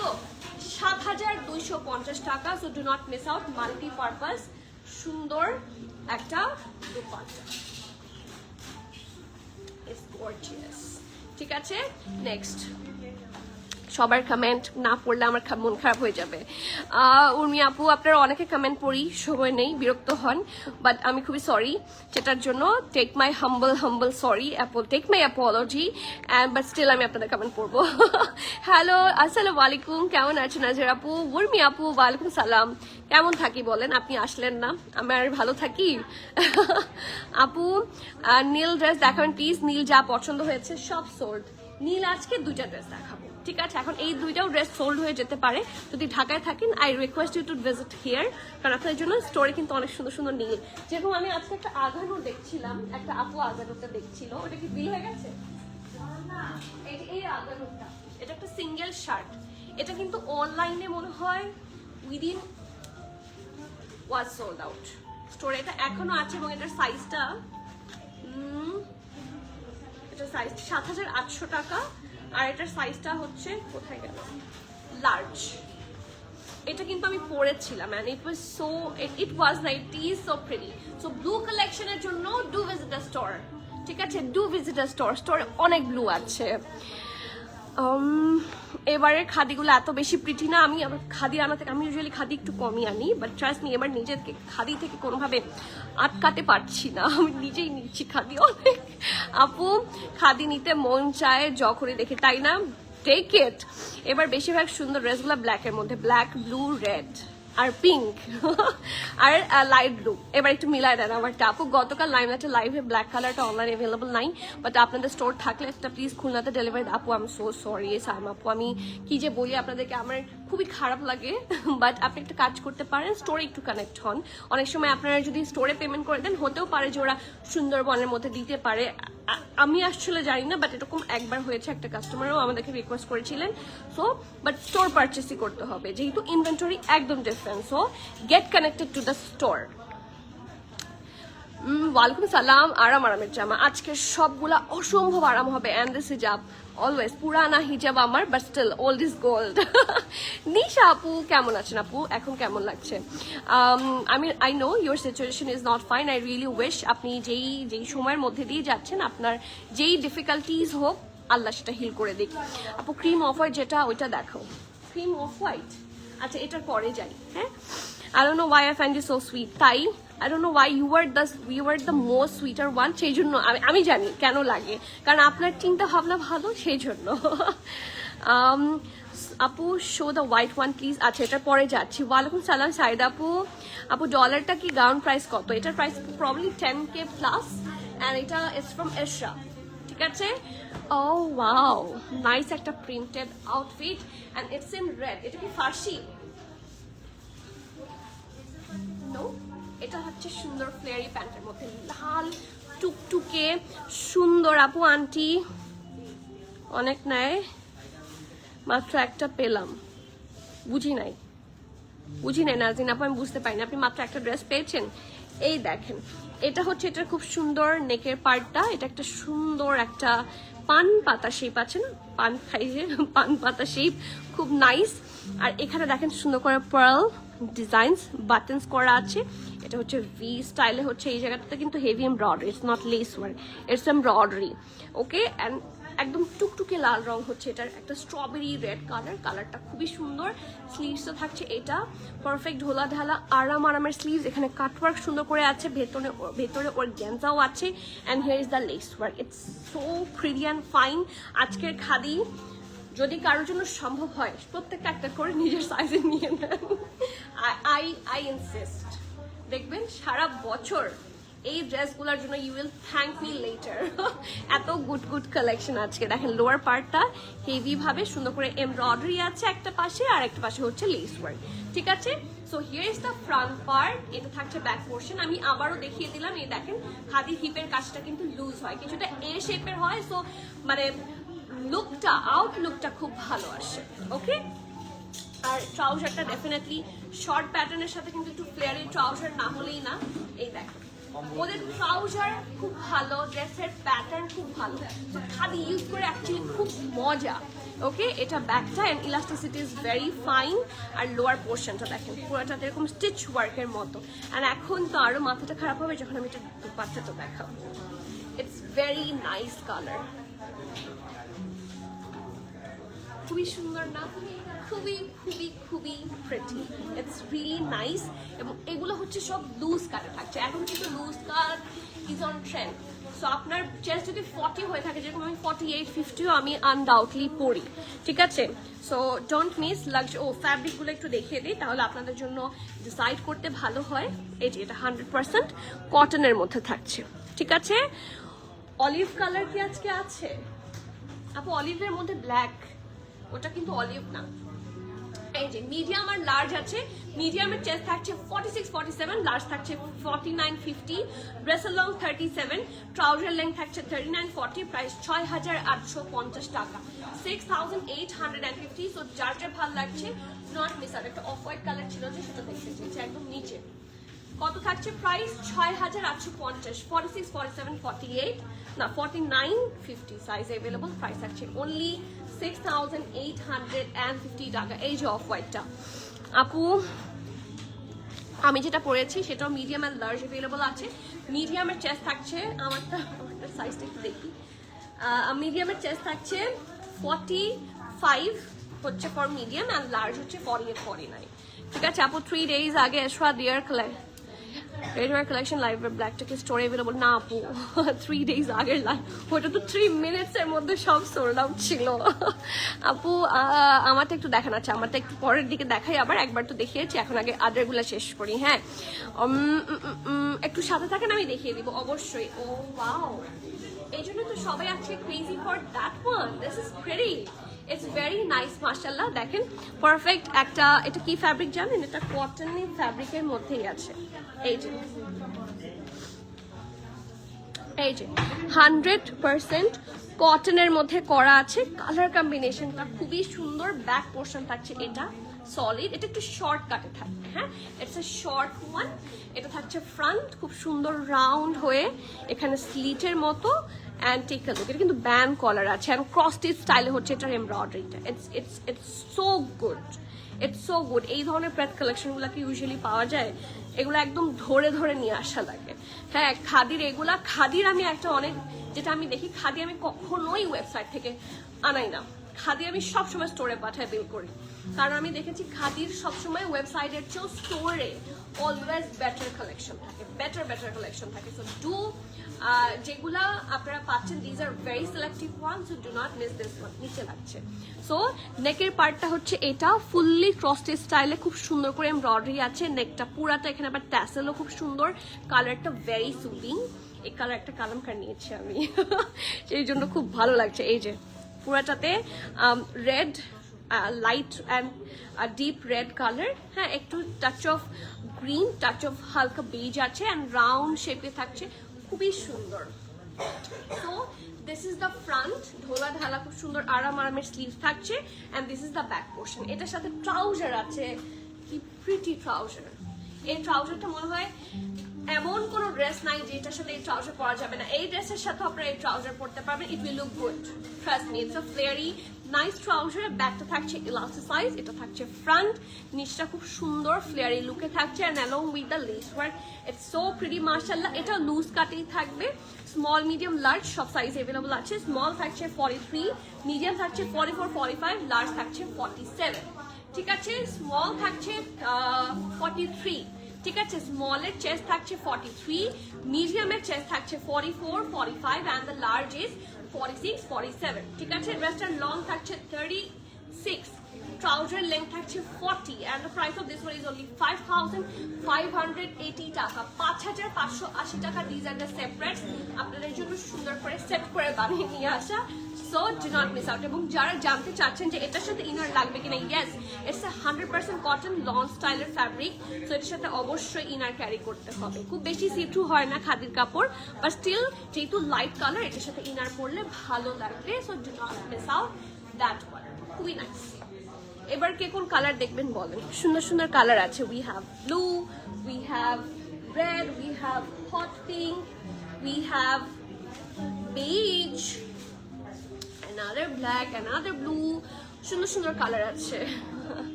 7,250 টাকা। So do not miss out, multi purpose সুন্দর একটা দুপাট্টা। ঠিক আছে, নেক্সট সবার কমেন্ট না পড়লে আমার মন খারাপ হয়ে যাবে। উর্মি আপু, আপনারা অনেকে কমেন্ট পড়ি, সময় নেই, বিরক্ত হন, বাট আমি খুবই সরি সেটার জন্য। Take my humble sorry, take my apology, but still আমি আপনাদের কমেন্ট পড়বো। হ্যালো, আসসালামু আলাইকুম, কেমন আছেন নাজের আপু? উর্মি আপু, ওয়ালাইকুম সালাম। কেমন থাকি বলেন, আপনি আসলেন না, আমি আর ভালো থাকি। আপু নীল ড্রেস দেখাবেন প্লিজ, নীল যা পছন্দ হয়েছে সব সোল্ড। নীল আজকে দুইটা ড্রেস দেখাবো, ঠিক আছে? এখন এই দুইটাও ড্রেস সোল্ড হয়ে যেতে পারে, যদি ঢাকায় থাকেন I request you to visit here, কারণ আপনাদের জন্য স্টোরে কিন্তু অনেক সুন্দর সুন্দর নীল। যেরকম আমি আজকে একটা আগানো দেখছিলাম, একটা আপু আগানোটা দেখছিল, ওটা কি বিল হয়ে গেছে? এই আগানোটা, এটা একটা সিঙ্গেল শার্ট, এটা কিন্তু অনলাইনে মনে হয় উইদিন ওয়াজ সোল্ড আউট। স্টোরে এটা এখনো আছে এবং এটার সাইজটা সাইজ 7,800 টাকা। আর এটার সাইজটা হচ্ছে কোথায় গেল, লার্জ। এটা কিন্তু আমি পরেছিলাম and it was so it was like it is so pretty. So blue collection এর জন্য do visit the store, ঠিক আছে? do visit the store, স্টোরে অনেক ব্লু আছে। এবারের খাদিগুলো এত বেশি প্রিটি না, আমি আবার খাদি আনাতে, আমি ইউজুয়ালি খাদি একটু কমই আনি, বাট ট্রাস্ট মি এবার নিজেকে খাদি থেকে কোনোভাবে আটকাতে পারছি না, আমি নিজেই নিচ্ছি খাদি অনেক। আপু খাদি নিতে মন চায় যখনই দেখি, তাই না? Take it. এবার বেশিরভাগ সুন্দর ড্রেসগুলো ব্ল্যাকের মধ্যে, ব্ল্যাক, ব্লু, রেড আর পিঙ্ক আর লাইট ব্লু। এবার একটু মিলায় দেন আমার আপু। গতকাল লাইমলাইটের লাইভে ব্ল্যাক কালারটা অনলাইন অ্যাভেলেবল নাই, বাট আপনাদের স্টোর থাকলে একটা প্লিজ খুলনাতে ডেলিভারি। আপু আমি সো সরি সাইমা আপু, আমি কি যে বলি আপনাদেরকে, আমার খুবই খারাপ লাগে, বাট আপনি একটা কাজ করতে পারেন, স্টোরে একটু কানেক্ট হন। অনেক সময় আপনারা যদি স্টোরে পেমেন্ট করে দেন, হতেও পারে যে ওরা সুন্দরবনের মধ্যে দিতে পারে, আমি আসলে জানি না, বাট এরকম একবার হয়েছে, একটা কাস্টমারও আমাদেরকে রিকোয়েস্ট করেছিলেন। সো বাট স্টোর পারচেসই করতে হবে, যেহেতু ইনভেন্টরি একদম different. So get connected to the store. ওয়ালাইকুম সালাম। আরামের জামা আজকে সবগুলা অসম্ভব আরাম হবে। অ্যান্ড দিস হিজাব অলওয়েজ পুরানা হিজাব আমার, but still old is gold. Nisha আপু কেমন আছেন আপু? এখন কেমন লাগছে? I know your situation is not fine. I really wish আপনি যেই সময়ের মধ্যে দিয়ে যাচ্ছেন, আপনার যেই ডিফিকাল্টিজ হোক, আল্লাহ সেটা হিল করে দিক। আপু ক্রিম অফ হোয়াইট যেটা, ওইটা দেখাও। ক্রিম অফ হোয়াইট, আচ্ছা এটার পরে যাই। হ্যাঁ I don't know why I find you so sweet. তাই I don't know why you were the most sweeter one. সেই জন্য আমি জানি কেন লাগে, কারণ আপনার চিন্তা ভাবনা ভালো সেই জন্য। আপু show the white one please. আচ্ছা, এটা পরে যাচ্ছি। ওয়ালাইকুম সালাম সাইদ আপু। আপু ডলারটা কি গাউন প্রাইস কত? এটার price probably 10K plus, and এটা ইজ ফ্রম এশরা। ঠিক আছে। ও ওয়াও, নাইস একটা printed outfit, and it's in red. এটা কি ফার্সি? নো, এটা হচ্ছে সুন্দর ফ্লেয়ারি প্যান্টের মধ্যে লাল টুকটুকে সুন্দর। আপু আন্টি অনেক নেয়, মাত্র একটা পেলাম। বুঝি নাই নাজিন আপু, আমি বুঝতে পারিনি। আপনি মাত্র একটা ড্রেস পেয়েছেন। এই দেখেন, এটা হচ্ছে এটার খুব সুন্দর নেকের পার্টটা। এটা একটা সুন্দর একটা পান পাতা শেপ আছে না, পান খাইয়ে পান পাতা শেপ, খুব নাইস। আর এখানে দেখেন সুন্দর করে পার্ল ডিজাইনস বাটনস করা আছে। এটা হচ্ছে ভি স্টাইলে হচ্ছে। এই জায়গাটাতে কিন্তু heavy embroidery, it's not less work, it's embroidery. Okay, and একদম টুকটুকে লাল রং হচ্ছে এটার, একটা স্ট্রবেরি রেড কালারটা খুবই সুন্দর। স্লিভসও থাকছে এটা পারফেক্ট ঢোলা ঢালা আরামের স্লিভস। এখানে কাটওয়ার্ক সুন্দর করে আছে, ভেতরে ওর গ্যাঞ্জাও আছে, and here is the less work. It's so pretty and fine. আজকের খাদি যদি কারোর জন্য সম্ভব হয়, প্রত্যেকটা একটা করে নিজের সাইজে নিয়ে নেন। I insist. দেখবেন সারা বছর এই ড্রেসগুলোর জন্য you will thank me later. এত গুড কালেকশন আজকে। দেখেন লোয়ার পার্টটা হেভি ভাবে সুন্দর করে এমব্রয়ডারি আছে একটা পাশে, আর একটা পাশে হচ্ছে লেস ওয়ার্ক। ঠিক আছে। So here is the front part. এটা থাকছে ব্যাক পোর্শন। আমি আবারও দেখিয়ে দিলাম। এই দেখেন খাদি হিপের কাজটা কিন্তু লুজ হয়, কিছুটা এ শেপের হয়। সো মানে আউটলুকটা খুব ভালো আসে। ওকে, আর ট্রাউজারটা ডেফিনেটলি শর্ট প্যাটার্নের সাথে কিন্তু একটু ফ্লেয়ারি ট্রাউজার না হলেই না। এই দেখো ওদের ট্রাউজার খুব ভালো, ড্রেসের প্যাটার্ন খুব ভালো, তো খাদি ইউজ করে অ্যাকচুয়ালি খুব মজা। ওকে, এটা ব্যাকটা and elasticity is very fine. আর লোয়ার পোর্শনটা দেখেন পুরোটাতে এরকম স্টিচ ওয়ার্কের মতো। অ্যান্ড এখন তো আরো মাথাটা খারাপ হবে যখন আমি এটা দুপাট্টাটা দেখাবো। ইটস ভেরি নাইস কালার, খুবই সুন্দর না? খুবই প্রিটি। It's really nice. এবং এগুলো হচ্ছে সব লুজ কাটে থাকছে। এখন কিন্তু loose cut is on trend. So আপনার চেস্ট যদি 40 হয়ে থাকে, যেরকম আমি 48, 50ও আমি আনডাউটলি পরি। ঠিক আছে। So don't miss luxury. ফ্যাব্রিকগুলো একটু দেখিয়ে দিই, তাহলে আপনাদের জন্য ডিসাইড করতে ভালো হয়। এই যে এটা 100% কটনের মধ্যে থাকছে। ঠিক আছে। অলিভ কালার কি আজকে আছে আপু? অলিভের মধ্যে ব্ল্যাক, ওটা কিন্তু অলিভ না। এই যে মিডিয়াম আর লার্জ আছে। মিডিয়ামের চেস্ট থাকছে 46, 47, লার্জ থাকছে 49, 50, ড্রেসের লং 37, ট্রাউজার লেন্থ থাকছে 39, 40, প্রাইস 6,850 টাকা, 6,850। সো যার ভালো লাগছে নট মিস আউট। একটা অফ হোয়াইট কালার ছিল যে, সেটা দেখতে চেয়েছে একদম নিচে। কত থাকছে প্রাইস? 6,850, 46, 47, 48, না 49, 50 সাইজ অ্যাভেলেবল। প্রাইস থাকছে অনলি 6,850 টাকা। এই যে অফ হোয়াইটটা আপু আমি যেটা পরেছি সেটাও মিডিয়াম অ্যান্ড লার্জ অ্যাভেলেবল আছে। মিডিয়ামের চেস্ট থাকছে, আমারটা সাইজটা একটু দেখি। মিডিয়ামের চেস্ট থাকছে 45 হচ্ছে ফর মিডিয়াম, অ্যান্ড লার্জ হচ্ছে 48, 49। ঠিক আছে আপু। 3 days আগে এসরা ডিয়ার কালেকশন লাইভ ব্ল্যাকটা কি স্টোরে অ্যাভেলেবল? না আপু, 3 days আগের লাইভ, ওটা তো 3 minutes এর মধ্যে সব সোল্ড আউট ছিল। আপু আমারটা একটু দেখানো আছে, আমারটা একটু পরের দিকে দেখাই। আবার একবার তো দেখিয়েছি, এখন আগে আদারগুলো শেষ করি। হ্যাঁ, একটু সাথে থাকেন, আমি দেখিয়ে দিব অবশ্যই। ও ওয়াও, এই জন্য তো সবাই আজকে crazy for that one. This is pretty, it's very nice মাশাআল্লাহ। দেখেন পারফেক্ট একটা, এটা কি ফ্যাব্রিক জানেন? এটা কটন ফ্যাব্রিকের মধ্যেই আছে। এই যে 100% কটনের মধ্যে করা আছে। কালার কম্বিনেশনটা খুবই সুন্দর। ব্যাক পোর্শন থাকছে এটা সলিড, এটা একটু শর্ট কাটে থাকবে। হ্যাঁ, ইটস এ শর্ট ওয়ান। এটা থাকছে ফ্রন্ট খুব সুন্দর রাউন্ড হয়ে, এখানে স্লিটের মতো। অ্যান্ড টেক আ লুক, এটা কিন্তু ব্যান্ড কলার আছে, এবং ক্রস স্টিচ স্টাইলে হচ্ছে এটার এমব্রয়ডারিটা। It's so good, it's so good. এই ধরনের প্যাট কালেকশনগুলোকে ইউজুয়ালি পাওয়া যায়, এগুলো একদম ধরে নিয়ে আসা লাগে। হ্যাঁ, খাদির এগুলা, খাদির আমি একটা অনেক যেটা আমি দেখি, খাদি আমি কখনোই ওয়েবসাইট থেকে আনাই না, খাদি আমি সবসময় স্টোরে পাঠায় বিল করি, কারণ আমি দেখেছি খাদির সবসময় ওয়েবসাইটের চেয়েও স্টোরে অলওয়েজ বেটার কালেকশন থাকে, বেটার কালেকশন থাকে। সো ডু যেগুলা আপনারা পাচ্ছেন, these are very selective one, so do not miss this one. নিচে লাগছে। সো নেকের পার্টটা হচ্ছে এটা ফুললি ক্রসড স্টাইলে, খুব সুন্দর করে এমব্রয়ডারি আছে। নেকটা পুরাটা, এখানে আবার ট্যাসেলও খুব সুন্দর, কালারটা ভেরি সুদিং। এই কালার একটা কালামকার নিয়েছি আমি সেই জন্য খুব ভালো লাগছে। এই যে পুরাটাতে red, light and deep red colour, হ্যাঁ, একটু touch of green, touch of হালকা বেজ আছে, অ্যান্ড রাউন্ড শেপে থাকছে, খুবই সুন্দর। So this is the front, ঢোলা ঢালা খুব সুন্দর আরামের স্লিভ থাকছে, and this is the back portion. এটার সাথে ট্রাউজার আছে, কি প্রিটি ট্রাউজার। এই ট্রাউজারটা মনে হয় এমন কোন ড্রেস নাই যে এটার সাথে এই ট্রাউজার পরা যাবে না। এই ড্রেসের সাথে আপনারা এই ট্রাউজার পরতে পারবেন, it will look good, trust me. It's a flary nice trouser. ব্যাকটা থাকছে ইলাস্টিসাইজ, এটা থাকছে ফ্রন্ট, নিচটা খুব সুন্দর ফ্লেয়ারি লুকে থাকছে, and along with the less work, it's so pretty মাশাআল্লাহ। এটা লুজ কাটেই থাকবে, স্মল মিডিয়াম লার্জ সব সাইজ अवेलेबल আছে। স্মল থাকছে 43, মিডিয়াম থাকছে 44, 45, লার্জ থাকছে 47, ঠিক আছে। স্মল থাকছে 43, ঠিক আছে। স্মলের চেস্ট থাকছে 43, মিডিয়ামের চেস্ট থাকছে 44, 45, and the large is 46, 47, ঠিক আছে। ড্রেসটার লং থাকছে 36, ট্রাউজার লেন্থ থাকছে 40, and the price of this one is only 5,580 টাকা, 5,580 টাকা। These are the separates, আপনাদের জন্য সুন্দর করে সেট করে বানিয়ে নিয়ে আসা। So do not miss out. এবং যারা জানতে চাচ্ছেন যে এটার সাথে ইনার লাগবে কিনা, yes, it's a 100% cotton long স্টাইলের ফ্যাব্রিক, সো এটার সাথে অবশ্যই ইনার ক্যারি করতে হবে। খুব বেশি সি থ্রু হয় না খাদির কাপড়, বাট স্টিল যেহেতু লাইট কালার, এটার সাথে ইনার পরলে ভালো লাগবে। So do not miss out that one, খুবই নাইস। এবার কে কোন কালার দেখবেন বলেন, সুন্দর সুন্দর কালার আছে। We have blue, we have red, we have hot pink, we have beige, another black, another blue, সুন্দর সুন্দর কালার আছে।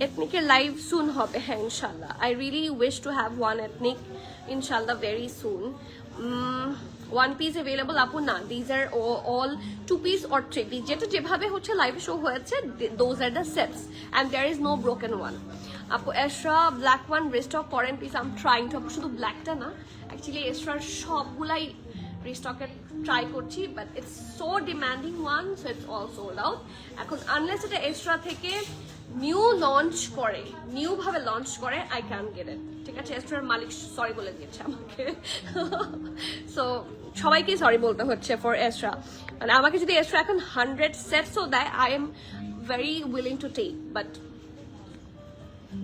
এথনিকের লাইভ সুন হবে, হ্যাঁ ইনশাল্লাহ। I really wish to have one ethnic ইনশাল্লাহ very soon. One piece available আপু না, these are all 2 piece or 3 piece, যেটা যেভাবে হচ্ছে লাইভে শো হয়েছে, those are the sets, and there is no broken one. আপু এসরা ব্ল্যাক ওয়ান রিস্টক করেন প্লিজ, আই এম ট্রাইং টু। শুধু ব্ল্যাকটা না, অ্যাকচুয়ালি এসরার সবগুলাই রিস্টকের ট্রাই করছি, but it's so demanding one, so it's all sold out এখন। আনলেস এটা এসরা থেকে নিউ লঞ্চ করে, নিউ ভাবে লঞ্চ করে, আই ক্যান গেট ইট, ঠিক আছে। এসরার মালিক সরি বলে দিয়েছে আমাকে, সো সবাইকে সরি বলতে হচ্ছে ফর এসরা। মানে আমাকে যদি এসরা এখন 100 সেটসও দেয়, I am very willing to take, but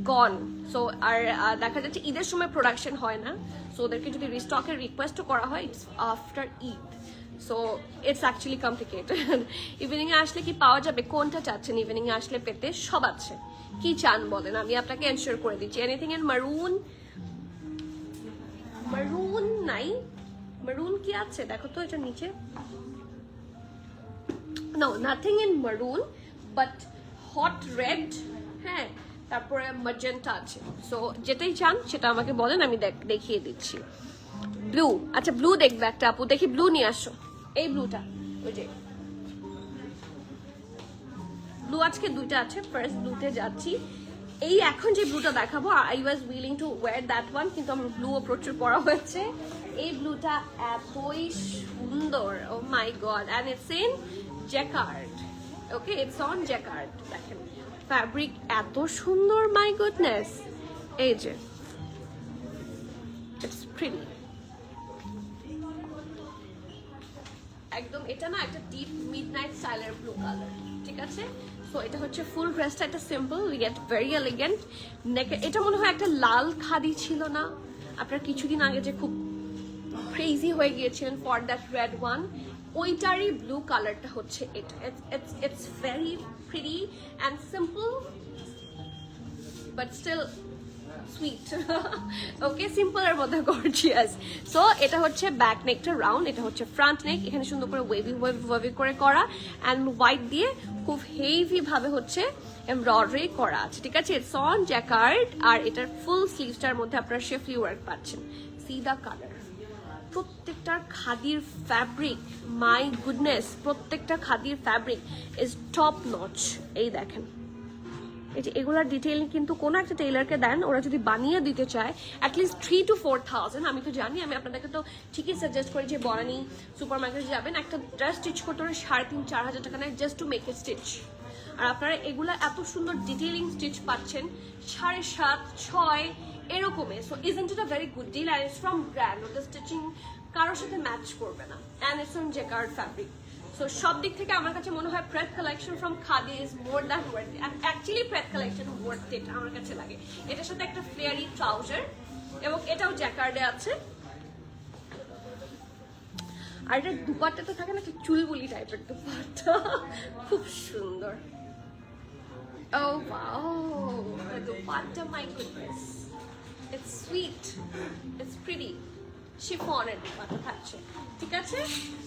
gone. So আর দেখা যাচ্ছে ঈদের সময় প্রোডাকশন হয় না, সো ওদেরকে যদি রিস্টকের রিকোয়েস্টও করা হয়, it's after Eid, so it's actually complicated. ইভিনিংয়ে আসলে কি পাওয়া যাবে, কোনটা চাচ্ছেন ইভিনিংয়ে আসলে পেতে? সব আছে, কি চান বলেন, আমি আপনাকে এনশিওর করে দিচ্ছি। এনিথিং ইন মারুন, মারুন নাই, মারুন কি আছে দেখো তো এটা নিচে, নো নাথিং ইন মারুন, বাট হট রেড, হ্যাঁ, তারপরে ম্যাজেন্টা আছে। সো যেটাই চান সেটা আমাকে বলেন, আমি দেখিয়ে দিচ্ছি। ব্লু, আচ্ছা ব্লু দেখবে একটা আপু, দেখি ব্লু নিয়ে আসো। এই ব্লুটা, ওই যে ব্লু আজকে 2টা আছে, ফার্স্ট ব্লুতে যাচ্ছি। এই এখন যে ব্লুটা দেখাবো, I was willing to wire that one, কিন্তু আমার ব্লুও প্রচুর পরা হয়েছে। এই ব্লুটা এতই সুন্দর, oh my God, and it's in jacquard, okay, it's on jacquard. দেখেন ফ্যাব্রিক এত সুন্দর, মাই গুডনেস। এই যে ইটস প্রিটি, একদম এটা না একটা ডিপ মিডনাইট স্টাইলের ব্লু কালার, ঠিক আছে। সো এটা হচ্ছে ফুল ড্রেসটা, একটা সিম্পল ইয়েট ভেরি এলিগেন্ট। নেকে এটা মনে হয় একটা লাল খাদি ছিল না আপনার কিছুদিন আগে, যে খুব ক্রেজি হয়ে গিয়েছিলেন ফর দ্যাট রেড ওয়ান, ওইটারই ব্লু কালারটা হচ্ছে এটা। It's very pretty and simple, but still sweet, okay, সিম্পলের মধ্যে গর্জিয়াস। সো এটা হচ্ছে ব্যাক নেকটা রাউন্ড, এটা হচ্ছে ফ্রন্ট নেক, এখানে সুন্দর করে ওয়েভি করে করা, অ্যান্ড হোয়াইট দিয়ে খুব হেভি ভাবে হচ্ছে এমব্রয়ডারি করা আছে, ঠিক আছে। ইটস অন জ্যাকার্ড, আর এটার ফুল স্লিভসটার মধ্যে আপনারা শেফলি ওয়ার্ক পাচ্ছেন। সি দা কালার, প্রত্যেকটার প্রত্যেকটার খাদির ফ্যাব্রিক, মাই গুডনেস, প্রত্যেকটা খাদির ফ্যাব্রিক ইজ টপ নচ। এই দেখেন, এই যে এগুলার ডিটেইলিং কিন্তু কোনো একটা টেইলারকে দেন, ওরা যদি বানিয়ে দিতে চায় অ্যাটলিস্ট 3 to 4,000। আমি তো জানি, আমি আপনাদেরকে তো ঠিকই সাজেস্ট করি যে বনানী সুপার মার্কেটে যাবেন, একটা ড্রেস স্টিচ করতে ওরা 3,500-4,000 টাকা নেয় just to make a stitch. আর আপনারা এগুলা এত সুন্দর ডিটেইলিং স্টিচ পাচ্ছেন 7.5-6 এরকমে। So isn't it a very good deal? And it's from brand, ওদের স্টিচিং কারোর সাথে ম্যাচ করবে না, and it's on jacquard fabric. So সব দিক থেকে আমার কাছে মনে হয় pret collection from Khaadi is more than worth it. Actually pret collection worth it আমার কাছে লাগে। এটার সাথে একটা ফ্লেয়ারি ট্রাউজার, এবং এটাও জ্যাকার্ডে আছে। আর এটা দুপাট্টাটা থাকে না, চুলবুলি টাইপের দুপাট্টা, খুব সুন্দর। Oh wow, dupatta, my goodness, it's sweet, it's pretty. শিফনের দুপাট্টা থাকছে, ঠিক আছে?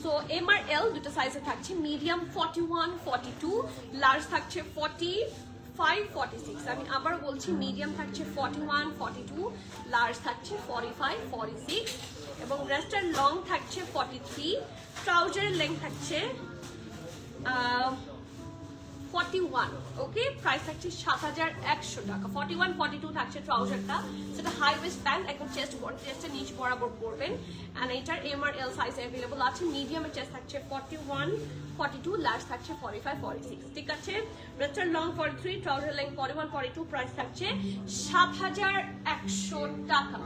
সো এম আর এল দুটো সাইজে থাকছে, মিডিয়াম 41-42, লার্জ থাকছে 45-46। আমি আবার বলছি, মিডিয়াম থাকছে 41-42, লার্জ থাকছে 45-46, এবং ড্রেসটার লং থাকছে 43, ট্রাউজারের লেন্থ থাকছে 41। ওকে, প্রাইস থাকছে 7,100 টাকা। 41-42 থাকছে ট্রাউজারটা, সেটা হাই ওয়েস্ট প্যান্ট, একদম চেস্টের নিচ বরাবর পরবেন। অ্যান্ড এটার এম আর এল সাইজ অ্যাভেলেবল আছে। মিডিয়ামের চেস্ট থাকছে 41-42, লার্জ থাকছে 45-46, ঠিক আছে? ড্রেসটার লং 43, ট্রাউজার লেন্থ 41-42, প্রাইস থাকছে 7,100 টাকা,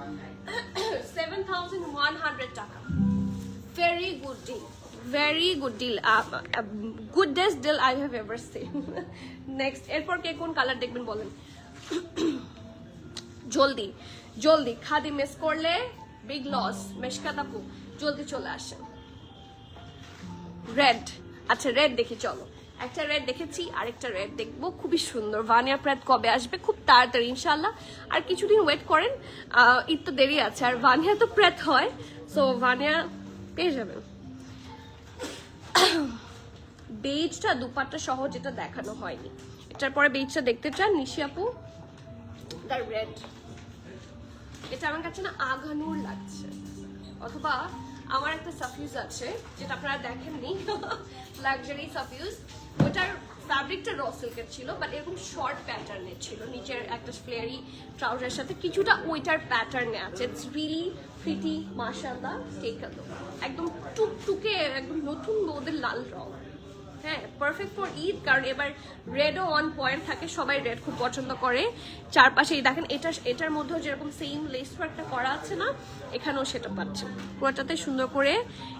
7,100 টাকা। Very good deal, very good deal, goodest deal I have ever seen. Next, এরপর কে কোন কালার দেখবেন বলেন? জলদি জলদি, খাদি মিস করলে বিগ লস। মেশকাত আপু জলদি চলে আসেন। রেড, আচ্ছা রেড দেখি, চলো। একটা রেড দেখেছি, আরেকটা রেড দেখবো, খুবই সুন্দর। ভানিয়া প্রেথ কবে আসবে? খুব তাড়াতাড়ি ইনশাল্লাহ, আর কিছুদিন ওয়েট করেন, ঈদ তো দেরি আছে। আর ভানিয়া তো প্রেথ হয়, সো ভানিয়া পেয়ে যাবেন। বেজটা দুপাট্টা সহ যেটা দেখানো হয়নি, এটার পরে বেজটা দেখতে চান নিশি আপু? দ্য রেড, এটা আমার কাছে না আগানোর লাগছে। অথবা আমার একটা সাফিউজ আছে যেটা আপনারা দেখেননি, লাক্সারি সাফিউজ, ওটার ফ্যাব্রিকটা র সিল্কের ছিল, বাট এরকম শর্ট প্যাটার্নের ছিল, নিচের একটা ফ্লেয়ারি ট্রাউজারের সাথে কিছুটা ওইটার প্যাটার্নে আছে। ইটস রিয়েলি প্রিটি, মাশাআল্লাহ, টেক আ লুক। একদম টুকটুকে, একদম নতুন বউদের লাল রং। হ্যাঁ, পারফেক্ট ফর ঈদ, কারণ এবার রেডও অন পয়েন্ট থাকে, সবাই রেড খুব পছন্দ করে। চারপাশেই দেখেন, এটার মধ্যেও যেরকম সেম লেস ওয়ার্কটা করা আছে না, এখানেও সেটা পাচ্ছেন পুরোটাতে সুন্দর করে।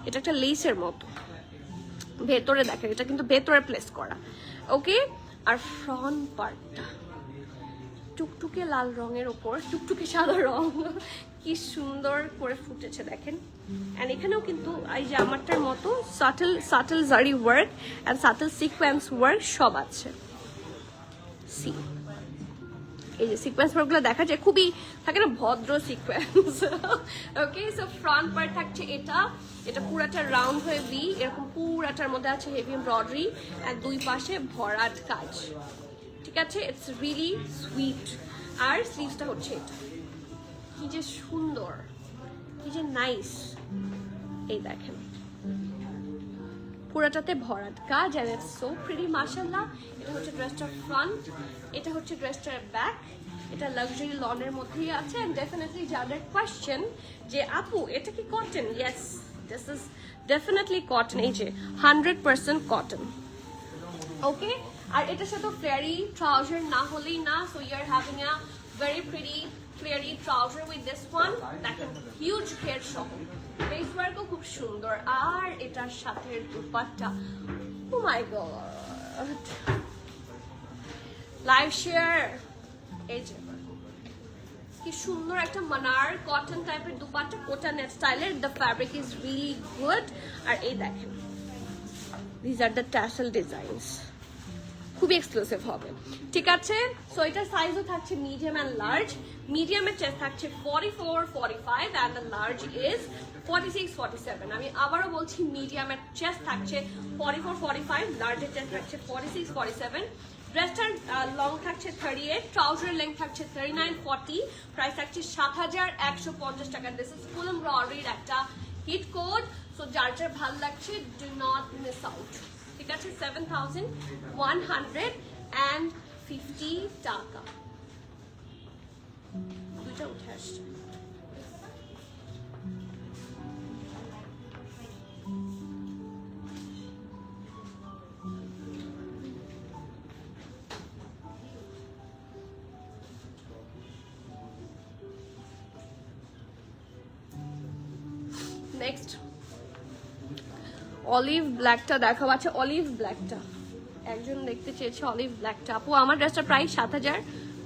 এটা একটা লেসের মতো, ভেতরে দেখেন, এটা কিন্তু ভেতরে প্লেস করা। ওকে, আর ফ্রন্ট পার্টটা টুকটুকে লাল রঙের ওপর টুকটুকে সাদা রং, কি সুন্দর করে ফুটেছে দেখেন। এন্ড এখানেও কিন্তু এই যে আমারটার মতো subtle zari work and subtle sequins work সব আছে। সি, এই যে সিকোয়েন্স ওয়ার্কগুলো দেখা যায়, খুবই থাকে না ভদ্র সিকোয়েন্স। ওকে, সো ফ্রন্ট পার্ট থাকছে এটা পুরাটা রাউন্ড হয়ে ভি, এরকম পুরাটার মধ্যে আছে হেভি এমব্রয়ডারি, এন্ড দুই পাশে ভরাট কাজ, ঠিক আছে? It's really sweet. আর স্লিভসটা হচ্ছে এটা, কি যে সুন্দর, কি যে নাইস। এই দেখেন, পুরাটাতে ভরাট কাজ, এন্ড ইটস সো প্রিটি, মাশাআল্লাহ। এটা হচ্ছে ড্রেসটার ফ্রন্ট, এটা হচ্ছে ড্রেসটার ব্যাক। এটা লাক্সারি লনের মধ্যেই আছে। এন্ড ডেফিনেটলি যাদের কোয়েশ্চেন যে আপু এটা কি cotton, yes, this is definitely cotton. এই যে 100% কটন। ওকে, আর এটার সাথে ফ্লেয়ারি ট্রাউজার না হলেই না। So you are having a very pretty flary trouser with this one, দেখেন হিউজ ঘের সহ, বেস ওয়ার্কও খুব সুন্দর। আর এটার সাথে dupatta, oh my god, live share. এই যে কি সুন্দর একটা মানার কটন টাইপের দুপাট্টা, কোটা নেট স্টাইলের, the fabric is really good. আর এই দেখেন, this are the tassel designs, খুবই এক্সক্লুসিভ হবে, ঠিক আছে? সো এটার সাইজও থাকছে মিডিয়াম অ্যান্ড লার্জ। মিডিয়ামের চেস্ট থাকছে 44-45 অ্যান্ড দ্য লার্জ ইজ 46-47। আমি আবারও বলছি, মিডিয়ামের চেস্ট থাকছে 44-45, লার্জের চেস্ট থাকছে 46-47। ড্রেসটার লং থাকছে 38, ট্রাউজার লেন্থ থাকছে 39-40, প্রাইস থাকছে 7,150 টাকা। দিস ইজ ফুল এমব্রয়ডারির একটা হিট কোড। যার যার ভালো লাগছে ডু নট মিস আউট। ঠিক আছে, 7,150 টাকা। দুইটা উঠে আসছে। নেক্সট অলিভ ব্ল্যাকটা দেখাবো। আচ্ছা, অলিভ ব্ল্যাকটা একজন দেখতে চেয়েছে, অলিভ ব্ল্যাকটা। আপু আমার ড্রেসটা প্রাইস 7,000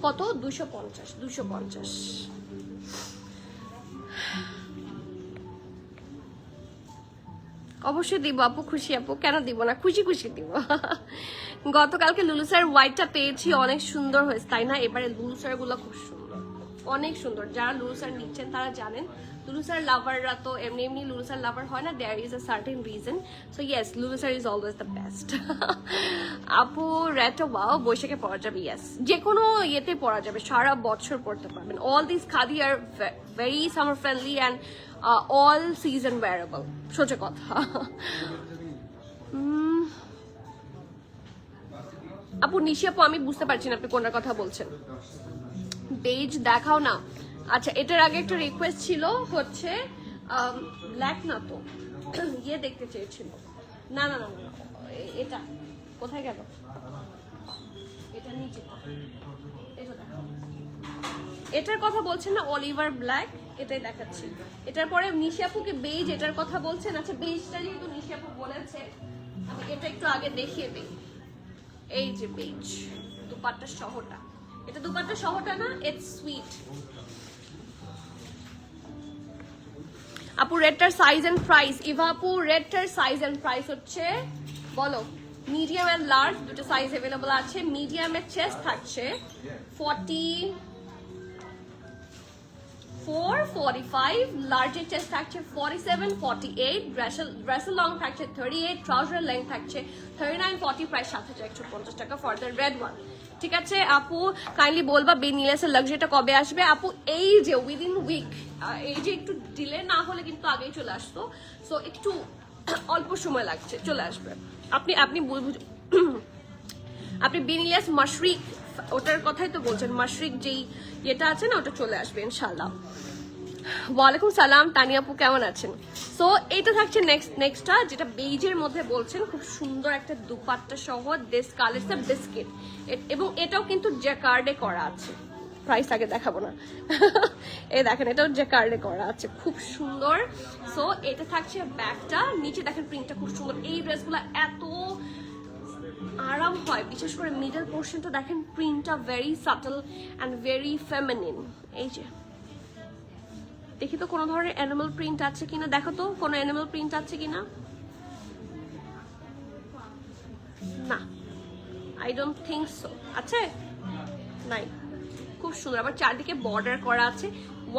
কত, 250। অবশ্যই দিব আপু, খুশি আপু, কেন দিব না, খুশি খুশি দিব। গতকালকে লুলুসার হোয়াইটটা পেয়েছি, অনেক সুন্দর হয়েছে তাই না? এবারে লুলুসার গুলো খুব সুন্দর, অনেক সুন্দর। যারা লুলুসার নিচ্ছেন তারা জানেন, লুলুসার লাভাররা তো এমনি এমনি লুলুসার লাভার হয় না, there is a certain reason. So yes, Lulusar is always the best. আপু রেটও ওয়াও, বৈশাখে পরা যাবে, ইয়েস, যে কোনো ইয়েতে পরা যাবে, সারা বছর পরতে পারবেন। All this khadi are very summer friendly and all season wearable, সোজা কথা। আপু নিশি আপু, আমি বুঝতে পারছি না আপনি কোনটার কথা বলছেন। বেজ দেখাও না। আচ্ছা, এটার আগে একটা রিকোয়েস্ট ছিল হচ্ছে ব্ল্যাক না তো, ইয়ে দেখতে চেয়েছিল। না না না না, এটা কোথায় গেল? এটা নিচে, এটা দেখাও। এটার কথা বলছেন না, অলিভার ব্ল্যাক, এটাই দেখাচ্ছি। এটার পরে নিশি আপুকে বেজ, এটার কথা বলছেন। আচ্ছা, বেজটা যেহেতু নিশি আপু বলেছে, আমি এটা একটু আগে দেখিয়ে দিই। এই যে বেজ, দুপাট্টা সহটা, এটা দুপাট্টা সহটা না, ইটস সুইট। আপু রেডটার সাইজ এন্ড প্রাইস, ইভা আপু রেডটার সাইজ এন্ড প্রাইস হচ্ছে, বলো। মিডিয়াম এন্ড লার্জ দুটো সাইজ अवेलेबल আছে। মিডিয়ামের চেস্ট থাকছে 44-45, লার্জের চেস্ট থাকছে 47-48, ড্রেসের লং থাকছে 38, ট্রাউজার লেন্থ থাকছে 39-40, প্রাইস 7,150 টাকা ফর দ্য রেড ওয়ান। ঠিক আছে আপু, কাইন্ডলি বলবা বেনিলেসের লাক্সারিটা কবে আসবে? আপু এই যে উইদিন উইক, এই যে একটু ডিলে না হলে কিন্তু আগেই চলে আসতো, সো একটু অল্প সময় লাগছে, চলে আসবে। আপনি আপনি বেনিলেস মাশরিক ওটার কথাই তো বলছেন, মাশরিক যেই এটা আছে না, ওটা চলে আসবে ইনশাল্লাহ। ওয়ালাইকুম সালাম তানিয়া আপু, কেমন আছেন? সো এইটা থাকছে নেক্সটটা, যেটা বেজের মধ্যে বলছেন, খুব সুন্দর একটা দুপাট্টা সহ, দিস কালারটা বিস্কিট, এবং এটাও কিন্তু জ্যাকার্ডে করা আছে। প্রাইস আগে দেখাবো না। এই দেখেন, এটাও জ্যাকার্ডে করা আছে, খুব সুন্দর। সো এটা থাকছে ব্যাগটা, নিচে দেখেন প্রিন্টটা খুব সুন্দর। এই ড্রেসগুলো এত আরাম হয়, বিশেষ করে মিডল পোর্শনটা দেখেন, প্রিন্টটা very subtle and very feminine. এই যে দেখি তো কোনো ধরনের অ্যানিমাল প্রিন্ট আছে কিনা, দেখো তো কোনো অ্যানিমাল প্রিন্ট আছে কিনা। না, আই ডোন্ট থিঙ্ক সো। আছে? নাই। খুব সুন্দর, আবার চারদিকে বর্ডার করা আছে,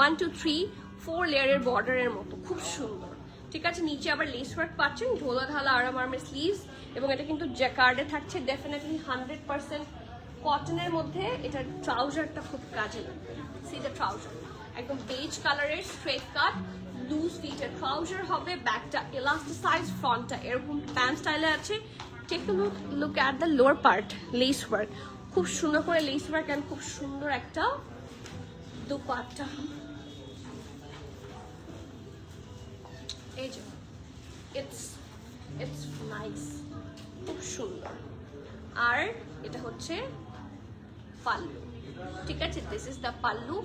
1 2 3 4 লেয়ারের বর্ডারের মতো, খুব সুন্দর। ঠিক আছে, নিচে আবার লেস ওয়ার্ক পাচ্ছেন, ঢোলা ঢালা আরাম আরামের স্লিভস, এবং এটা কিন্তু জ্যাকার্ডে থাকছে, ডেফিনেটলি 100% কটনের মধ্যে। এটার ট্রাউজারটা খুব কাজে লাগবে, সি দ্য ট্রাউজার, একদম বেজ কালারের স্ট্রেট কাট লুজ ফিটের ট্রাউজার হবে। ব্যাকটা এলাস্টিসাইজ, ফ্রন্টটা এরকম প্যান্ট স্টাইলে আছে। Take a look at the lower part, lace work খুব সুন্দর করে, লেস ওয়ার্ক এন্ড খুব সুন্দর একটা দুপাট্টা। এই যে ইটস নাইস, খুব সুন্দর। আর এটা হচ্ছে পাল্লু। ঠিক আছে, দিস ইজ দ্য পাল্লু।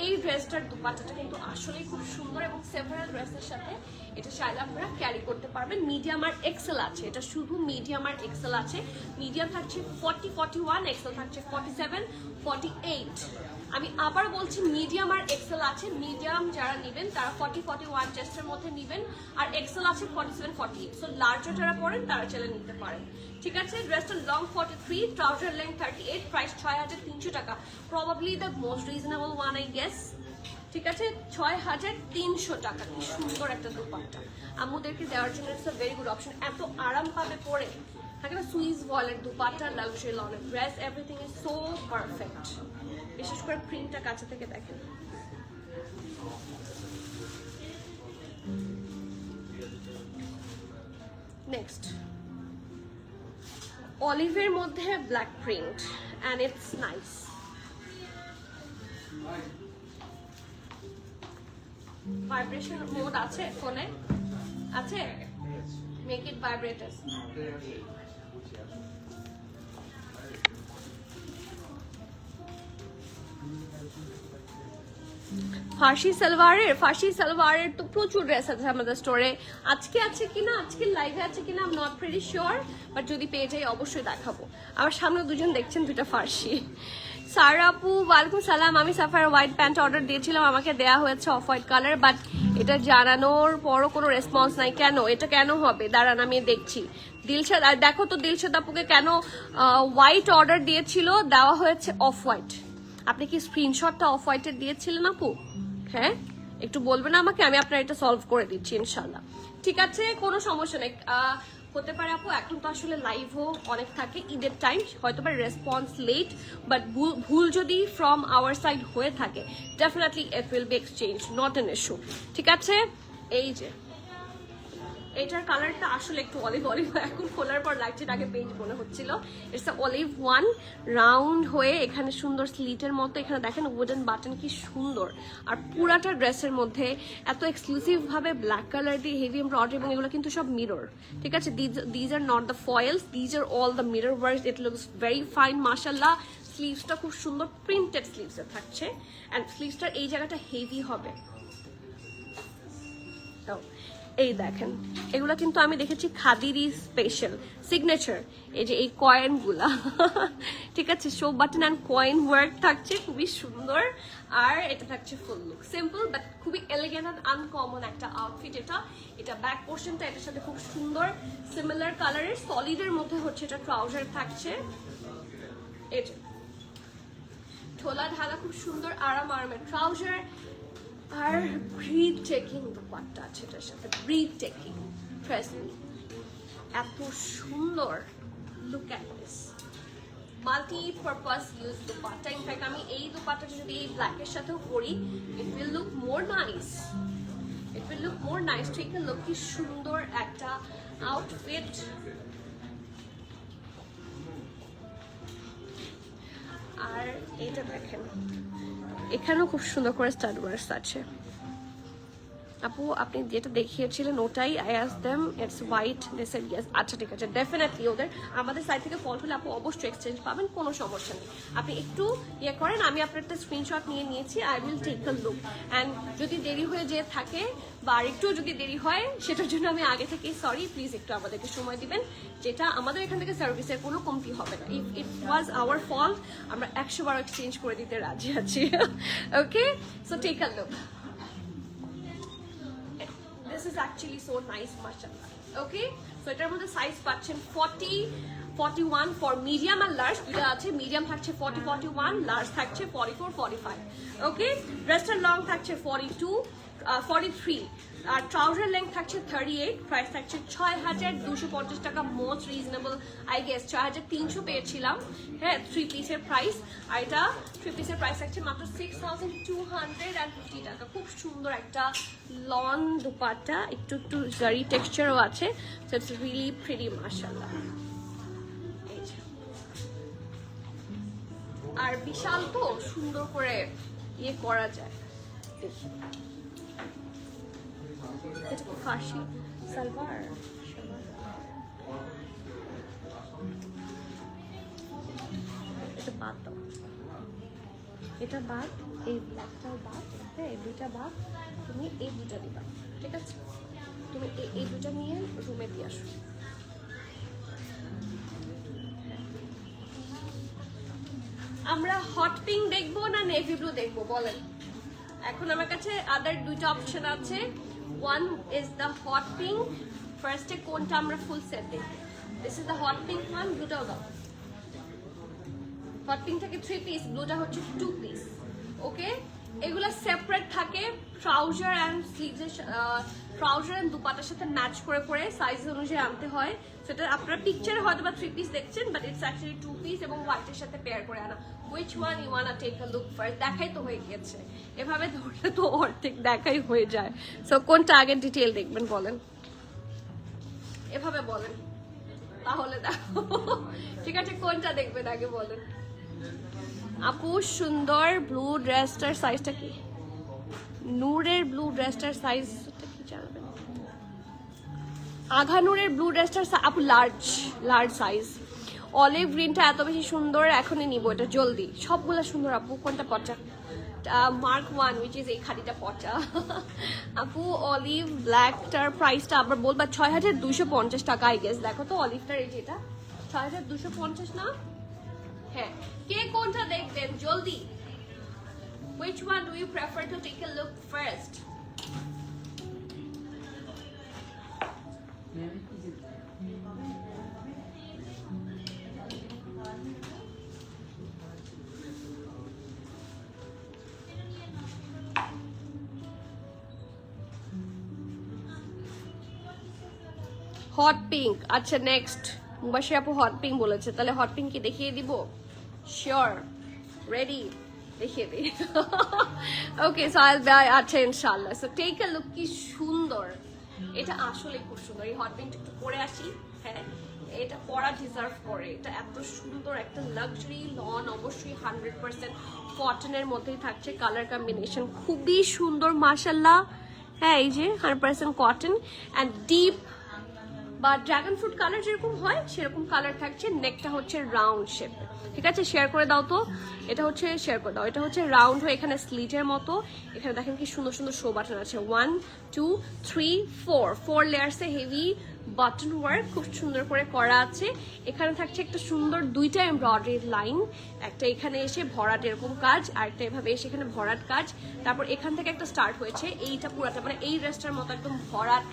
এই ড্রেসটার দুপাট্টাটা কিন্তু আসলে খুব সুন্দর, এবং সেভারাল ড্রেসের সাথে এটা চাইলে আপনারা ক্যারি করতে পারবেন। মিডিয়াম আর এক্সেল আছে, এটা শুধু মিডিয়াম আর এক্সেল আছে। মিডিয়াম থাকছে 40-41, এক্সেল থাকছে 47-48। আমি আবার বলছি, মিডিয়াম আর এক্সেল আছে। মিডিয়াম যারা নেবেন তারা 40-41 চেস্টের মধ্যে নেবেন, আর এক্সেল আছে 47-48। সো লার্জার যারা পড়েন তারা চাইলে নিতে পারেন। ঠিক আছে, ড্রেসটা লং 43, ট্রাউজার লেন্থ 38, প্রাইস 6,300 টাকা। Probably the most reasonable one I guess. ঠিক আছে, 6,300 টাকা। কি সুন্দর একটা দুপাট্টা, আমাদেরকে দেওয়ার জন্য it's a very good option. এত আরাম পাবে পরে, থাকে না সুইস ওয়ালের দুপাট্টা, লাক্সারি লনের dress, everything is so perfect. বিশেষ করে প্রিন্টটা কাছে থেকে দেখেন, নেক্সট অলিভের মধ্যে black print and it's nice. Vibration mode আছে ফোনে, আছে, মেক ইট ভাইব্রেটার। ফার্সি সালোয়ারের তো প্রচুর ড্রেস আছে আমাদের স্টোরে। আজকে আছে কিনা, আজকে লাইভে আছে কিনা I am not very sure, but যদি পেয়ে যাই অবশ্যই দেখাবো। আমার সামনে দুজন দেখছেন, দুটা ফার্সি। সারা আপু ওয়ালাইকুম সালাম। আমি সাফার হোয়াইট প্যান্ট অর্ডার দিয়েছিলাম, আমাকে দেয়া হয়েছে অফ হোয়াইট কালার, বাট এটা জানানোর পরও কোনো রেসপন্স নাই। কেন, এটা কেন হবে? দাঁড়ান আমি দেখছি। দিলশাদ, আর দেখো তো দিলশাদ আপুকে কেন হোয়াইট অর্ডার দিয়েছিল, দেওয়া হয়েছে অফ হোয়াইট। আপনি কি স্ক্রিনশটটা অফ হোয়াইটের দিয়েছিলেন আপু? হ্যাঁ, একটু বলবেন আমাকে, আমি আপনার এটা সলভ করে দিচ্ছি ইনশাল্লাহ। ঠিক আছে, কোনো সমস্যা নেই। হতে পারে আপু এখন তো আসলে লাইভও অনেক থাকে, ঈদের টাইম, হয়তো বা রেসপন্স লেট, বাট ভুল যদি ফ্রম আওয়ার সাইড হয়ে থাকে definitely it will be exchange, not an issue. ঠিক আছে, এই যে এটার কালারটা আসলে একটু অলিভ অলিভ, এখন খোলার পর লাগছে, আগে পেজ মনে হচ্ছিল। ইটস অলিভ ওয়ান, রাউন্ড হয়ে এখানে সুন্দর স্লিটের মতো, এখানে দেখেন উডেন বাটন কি সুন্দর। আর পুরাটা ড্রেসের মধ্যে এত এক্সক্লুসিভ ভাবে ব্ল্যাক কালার দিয়ে হেভি এমব্রয়ডারি, এবং এগুলো কিন্তু সব মিরর। ঠিক আছে, these are not the foils, these are all the mirror work. It looks very fine মাশাআল্লাহ। স্লিভসটা খুব সুন্দর প্রিন্টেড স্লিভসে থাকছে, অ্যান্ড স্লিভসটার এই জায়গাটা হেভি হবে। এই দেখেন, এগুলা কিন্তু আমি দেখেছি খাদিরই স্পেশাল সিগনেচার, এই যে এই কয়েন গুলা। ঠিক আছে, show button and coin work থাকছে, খুবই সুন্দর। আর এটা থাকছে ফুল লুক সিম্পল বাট খুবই এলিগেন্ট অ্যান্ড আনকমন একটা আউটফিট। এটা ব্যাক পোর্শনটা এটার সাথে খুব সুন্দর সিমিলার কালারের সলিডের মধ্যে হচ্ছে এটা ট্রাউজার থাকছে। এটা ঠোলা ঢালা খুব সুন্দর আরামের ট্রাউজার, আর ব্রিথ টেকিং দুপাট্টা আছে এটার সাথে, ব্রিথ টেকিং। ট্রাস্ট মি, এত সুন্দর। Look at this multi purpose use dupatta. In fact আমি এই দুপাট্টাটা যদি এই ব্ল্যাকের সাথেও পরি, ইট will look more nice, it will look more nice. ঠিক আছে, লুক কি সুন্দর একটা আউটফিট। আর এটা দেখেন, এখানেও খুব সুন্দর করে স্টাড ওয়ার্কস আছে। আপু আপনি যেটা দেখিয়েছিলেন ওটাই, I asked them it's white, they said yes. আচ্ছা ঠিক আছে, ডেফিনেটলি ওদের আমাদের সাইড থেকে ফল্ট হলে আপু অবশ্যই এক্সচেঞ্জ পাবেন, কোনো সমস্যা নেই। আপনি একটু ইয়ে করেন, আমি আপনার একটা স্ক্রিনশট নিয়ে নিয়েছি, I will take a look. And যদি দেরি হয়ে যেয়ে থাকে বা আরেকটু যদি দেরি হয়, সেটার জন্য আমি আগে থেকেই সরি, প্লিজ একটু আমাদেরকে সময় দিবেন। যেটা আমাদের এখান থেকে সার্ভিসের কোনো কমতি হবে না। If it was our fault, আমরা 100 বার এক্সচেঞ্জ করে দিতে রাজি আছি। Okay, so take a look. This is actually so nice, mashallah. Okay, so এটার মধ্যে সাইজ পাচ্ছেন 40, 41 ফর মিডিয়াম আর লার্জ দুটো আছে। মিডিয়াম থাকছে 40, 41, লার্জ থাকছে 44, 45। ওকে, ড্রেসটার লং থাকছে 42, 43, আর ট্রাউজার লেন্থ থাকছে 38। প্রাইস থাকছে 6250 টাকা, মোস্ট রিজনেবল আই গেস। 6300 পেয়েছিলাম, হ্যাঁ, 3 পিসের প্রাইস। আর এটা 3 পিসের প্রাইস থাকছে মাত্র 6250 টাকা। খুব সুন্দর একটা লং দুপাট্টা, একটু একটু জারি টেক্সচারও আছে, সো ইটস রিয়েলি প্রিটি মাশাআল্লাহ। আর বিশাল তো সুন্দর করে ইয়ে করা যায়। দেখি, এটা ফার্সি সালোয়ার, এটা বাদ দাও, এটা বাদ, এই ব্ল্যাকটাও বাদ, হ্যাঁ এই দুইটা বাদ, তুমি এই দুটা দিবা। ঠিক আছে, তুমি এই দুটা নিয়ে রুমে দিয়ে আসো। আমরা হট পিঙ্ক দেখবো না নেভি ব্লু দেখবো বলেন? এখন আমার কাছে আদার দুইটা অপশন আছে। One is the hot pink. ফার্স্টে কোনটা আমরা ফুল সেট দেখব? This is the hot pink one. ব্লুটাও দাও। হট পিঙ্কটাকে 3 পিস, ব্লুটা হচ্ছে 2 পিস। ওকে, এগুলা সেপারেট থাকে ট্রাউজার অ্যান্ড স্লিভসের, ট্রাউজার অ্যান্ড দুপাটার সাথে ম্যাচ করে করে সাইজ অনুযায়ী আনতে হয়। সেটা আপনারা পিকচারে হয়তো বা 3 পিস দেখছেন, বাট ইটস অ্যাকচুয়ালি 2 পিস এবং হোয়াইটের সাথে পেয়ার করে আনা। Which one you wanna take a look first? দেখাই তো হয়ে গিয়েছে, এভাবে ধরলে তো অর্ধেক দেখাই হয়ে যায়। সো কোনটা আগে ডিটেইল দেখবেন বলেন? এভাবে বলেন, তাহলে দেখো। ঠিক আছে, কোনটা দেখবেন আগে বলেন। আপু সুন্দর ব্লু ড্রেসটার সাইজটা কি? নূরের ব্লু ড্রেসটার সাইজটা কি জানবেন? আঘানুরের ব্লু ড্রেসটার আপু লার্জ সাইজ। অলিভ গ্রিনটা এত বেশি সুন্দর, এখনই নিব এটা জলদি। সবগুলো সুন্দর আপু, কোনটা পচা? মার্ক 1 উইচ ইজ এই খাদিটা পচা। আপু অলিভ ব্ল্যাকটার প্রাইসটা আবার বলবা 6250 টাকা আই গেস। দেখো তো অলিভটার এই যেটা 6250 না? হ্যাঁ, কে কোনটা দেখবেন জলদি? Which one do you prefer to take a look first? Hot pink, আচ্ছা নেক্সট। মুবাশি আপু হট পিঙ্ক বলেছে, তাহলে হট পিঙ্ক কি দেখিয়ে দিব? শিওর, রেডি, দেখিয়ে দিই। ওকে সো আইল বাই, আচ্ছা ইনশাআল্লাহ। সো টেক আ লুক, কি সুন্দর এটা, আসলে খুব সুন্দর। এই হট পিঙ্কটা একটু পরে আসি। হ্যাঁ, এটা পরা ডিজার্ভ করে, এটা এত সুন্দর একটা লাক্সারি লন, অবশ্যই 100% কটনের মধ্যেই থাকছে। কালার কম্বিনেশন খুবই সুন্দর মাশাআল্লাহ। হ্যাঁ, এই যে 100% কটন অ্যান্ড ডিপ বা ড্রাগন ফ্রুট কালার যেরকম হয় সেরকম কালার থাকছে। নেকটা হচ্ছে রাউন্ড শেপ, ঠিক আছে? শেয়ার করে দাও তো, এটা হচ্ছে শেয়ার করে দাও। এটা হচ্ছে রাউন্ড হয়ে এখানে স্লিটের মতো। এখানে দেখেন কি সুন্দর সুন্দর শো বাটন আছে, 1 2 3 4 লেয়ার্সে হেভি বাটন ওয়ার্ক খুব সুন্দর করে করা আছে। এখানে থাকছে একটা সুন্দর দুইটা এমব্রয়ডারি লাইন, একটা এখানে এসে ভরাট এরকম কাজ, আর একটা এভাবে এসে এখানে ভরাট কাজ। তারপর এখান থেকে একটা স্টার্ট হয়েছে, এইটা পুরাটা মানে এই ড্রেসটার মতো একদম ভরাট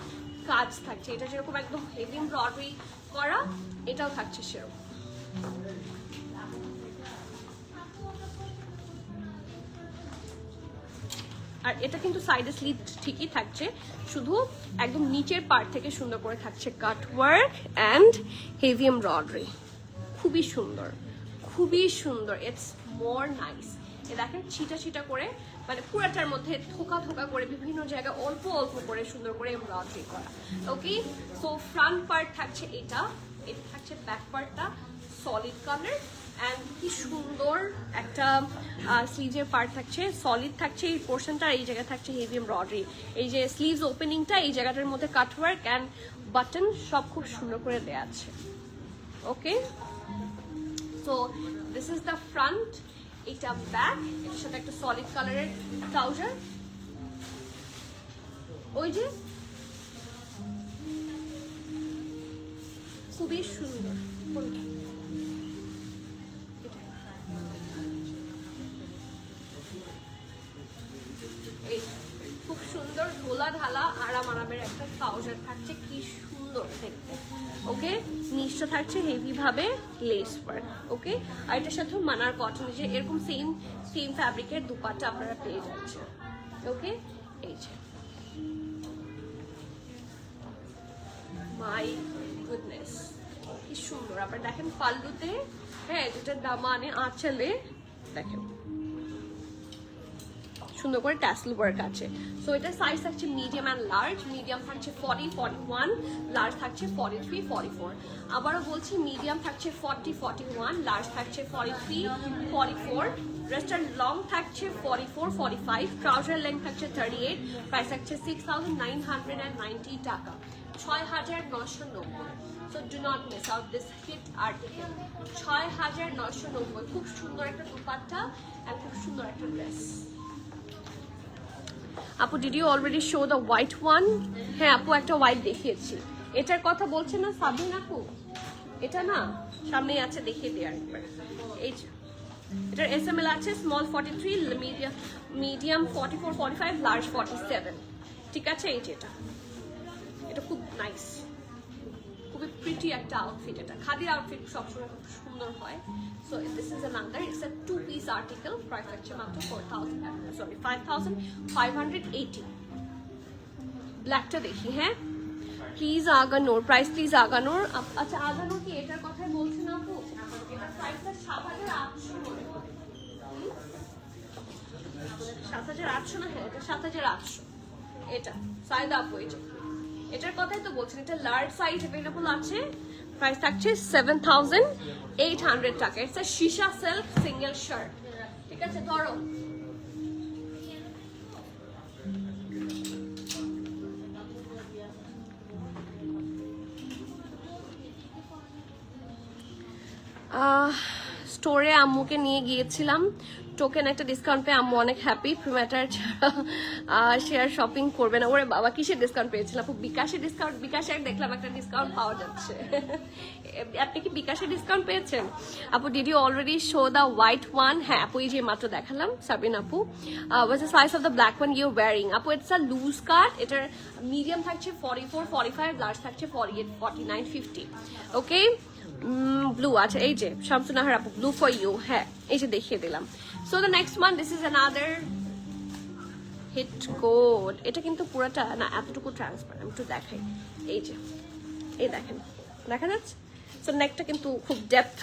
কাজ থাকছে। এটা যেরকম একদম হেভি এমব্রয়ডারি করা, এটাও থাকছে সেরকম। আর এটা কিন্তু সাইডে স্লিট ঠিকই থাকছে, শুধু একদম নিচের পার্ট থেকে সুন্দর করে থাকছে কাট ওয়ার্ক অ্যান্ড হেভি এমব্রয়ডারি। খুবই সুন্দর, খুবই সুন্দর। It's more nice. এ দেখেন ছিটা ছিটা করে, মানে পুরাটার মধ্যে থোকা থোকা করে বিভিন্ন জায়গায় অল্প অল্প করে সুন্দর করে এমব্রয়ডারি করা। ওকে, সো ফ্রন্ট পার্ট থাকছে এটা, এটা থাকছে ব্যাক পার্টটা সলিড কালার অ্যান্ড কি সুন্দর একটা স্লিভের পার্ট থাকছে, সলিড থাকছে এই পোর্শনটা। এই জায়গায় থাকছে হেভি এমব্রয়ডারি। এই যে স্লিভস ওপেনিংটা, এই জায়গাটার মধ্যে কাটওয়ার্ক অ্যান্ড বাটন সব খুব সুন্দর করে দেওয়া আছে। Okay, so this is the front, এটা ব্যাক, এটার সাথে একটা সলিড কালারের ট্রাউজার। ওই যে খুবই সুন্দর, খুব সুন্দর ঢোলা ঢালা আরাম আরামের একটা ট্রাউজার থাকছে, কি সুন্দর দেখতে। ওকে, নিচটা থাকছে হেভি ভাবে লেস ওয়ার্ক। ওকে, আর এটার সাথে মানার কটন, যে এরকম সেম ফ্যাব্রিকের দুপাট্টা আপনারা পেয়ে যাচ্ছেন। ওকে, এই যে মাই গুডনেস কি সুন্দর। আবার দেখেন পাল্লুতে, হ্যাঁ যেটা দামানে আঁচলে দেখেন সুন্দর করে ট্যাসেল ওয়ার্ক আছে। সো এটা সাইজ থাকছে মিডিয়াম অ্যান্ড লার্জ। মিডিয়াম থাকছে 40 41, লার্জ থাকছে 43 44। আবারও বলছি মিডিয়াম থাকছে 40 41, লার্জ থাকছে 43 44। ড্রেসটার লং থাকছে 44 45, ট্রাউজার লেন্থ থাকছে 38, প্রাইস থাকছে 6990 টাকা, 6990। So do not miss out this hit article. 6990, খুব সুন্দর একটা দুপাট্টা আর খুব সুন্দর একটা ড্রেস। আপু did you already show the white one? হ্যাঁ আপু একটা হোয়াইট দেখিয়েছি। এটার কথা বলছে না সাবিন আপু? এটা না সামনেই আছে, দেখিয়ে দিই আরেকবার। এই যে এটার এসএমএল আছে স্মল 43, মিডিয়াম 44 45, লার্জ 47। ঠিক আছে, এই যে এটা খুব নাইস, খুবই প্রিটি একটা আউটফিট। এটা খাদির আউটফিট সবসময় খুব সুন্দর হয়। So this is another, it's a 2-piece article. Price হচ্ছে মাত্র 5580। ব্ল্যাকটা দেখি, হ্যাঁ প্লিজ আগানোর, প্রাইস প্লিজ আগানোর। আচ্ছা আগানোর কি এটার কথাই বলছে না আপু? এটার প্রাইসটা 7800 মনে হয়। 7800 না? হ্যাঁ এটা 7800। এটা সাইদা আপু, এটার কথাই তো বলছেন, এটা লার্জ সাইজ अवेलेबल আছে। প্রাইস থাকছে 7800 টাকা। এটা শিশা সিল্ক সিঙ্গেল শার্ট, ঠিক আছে? ধরো স্টোরে আম্মুকে নিয়ে গিয়েছিলাম, টোকেন একটা ডিসকাউন্ট পেয়ে আম্মু অনেক হ্যাপি। প্রিম্যাটার ছাড়া শেয়ার শপিং করবে না। ওরে বাবা, কিসের ডিসকাউন্ট পেয়েছিলাম আপু? বিকাশের ডিসকাউন্ট। বিকাশে দেখলাম একটা ডিসকাউন্ট পাওয়া যাচ্ছে। আপনি কি বিকাশে ডিসকাউন্ট পেয়েছেন আপু? Did you already show the white one? হ্যাঁ আপু, এই যে মাত্র দেখালাম সাবিন আপু। What's the size of the black one you wearing? আপু ইটস আ লুজ কাট। এটার মিডিয়াম থাকছে 44, 45, লার্জ থাকছে 48, 49, 50। ওকে, ব্লু আছে, এই যে শামসুনাহার আপু, ব্লু ফর ইউ। হ্যাঁ, এই যে দেখিয়ে দিলাম। So the next one, this is another hit code. এটা কিন্তু পুরোটা না, এতটুকু ট্রান্সপারেন্ট। আমি একটু দেখাই, এই যে, এই দেখেন, দেখা যাচ্ছে? সো নেকটা কিন্তু খুব ডেপথ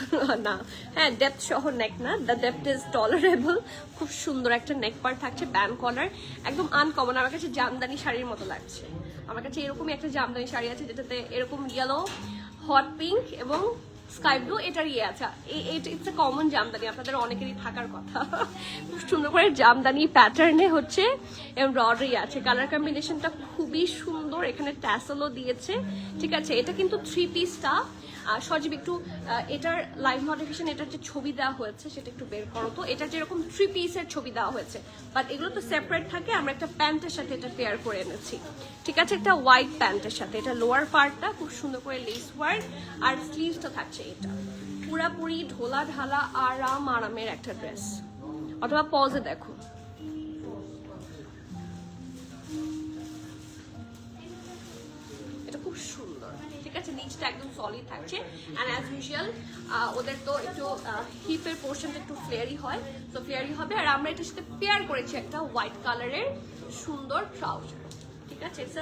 না, হ্যাঁ ডেপথ সহ নেক না, দ্য ডেপথ ইজ টলারেবল। খুব সুন্দর একটা নেক পার্ট থাকছে, ব্যান্ড কলার, একদম আনকমন। আমার কাছে জামদানি শাড়ির মতো লাগছে। আমার কাছে এরকমই একটা জামদানি শাড়ি আছে যেটাতে এরকম ইয়েলো, হট পিঙ্ক এবং স্কাই ব্লু এটার ইয়ে আছে। ইটস এ কমন জামদানি, আপনাদের অনেকেরই থাকার কথা। খুব সুন্দর করে জামদানি প্যাটার্নে হচ্ছে এমব্রয়ডারি আছে। কালার কম্বিনেশনটা খুবই সুন্দর, এখানে ট্যাসেলও দিয়েছে, ঠিক আছে? এটা কিন্তু 3 পিসটা। সজীব একটু এটার লাইভ নোটিফিকেশন, এটার যে ছবি দেওয়া হয়েছে সেটা একটু বের করো তো। এটা যেরকম 3 পিসের ছবি দেওয়া হয়েছে, বাট এগুলো তো সেপারেট থাকে। আমরা একটা প্যান্টের সাথে এটা পেয়ার করে এনেছি, ঠিক আছে? একটা হোয়াইট প্যান্টের সাথে। এটা লোয়ার পার্টটা খুব সুন্দর করে লেস ওয়ার্ক, আর স্লিভসটা থাকছে এটা পুরাপুরি ঢোলা ঢালা আরামের একটা ড্রেস। অথবা পজে দেখো, এটা খুব সুন্দর, ঠিক আছে? নিচটা একদম সলিড থাকছে। অ্যান্ড অ্যাজ ইউজুয়াল ওদের তো একটু হিপের পোর্শনটা একটু ফ্লেয়ারি হয়, তো ফ্লেয়ারি হবে। আর আমরা এটার সাথে পেয়ার করেছি একটা হোয়াইট কালারের সুন্দর ট্রাউজার, ঠিক আছে? ইটস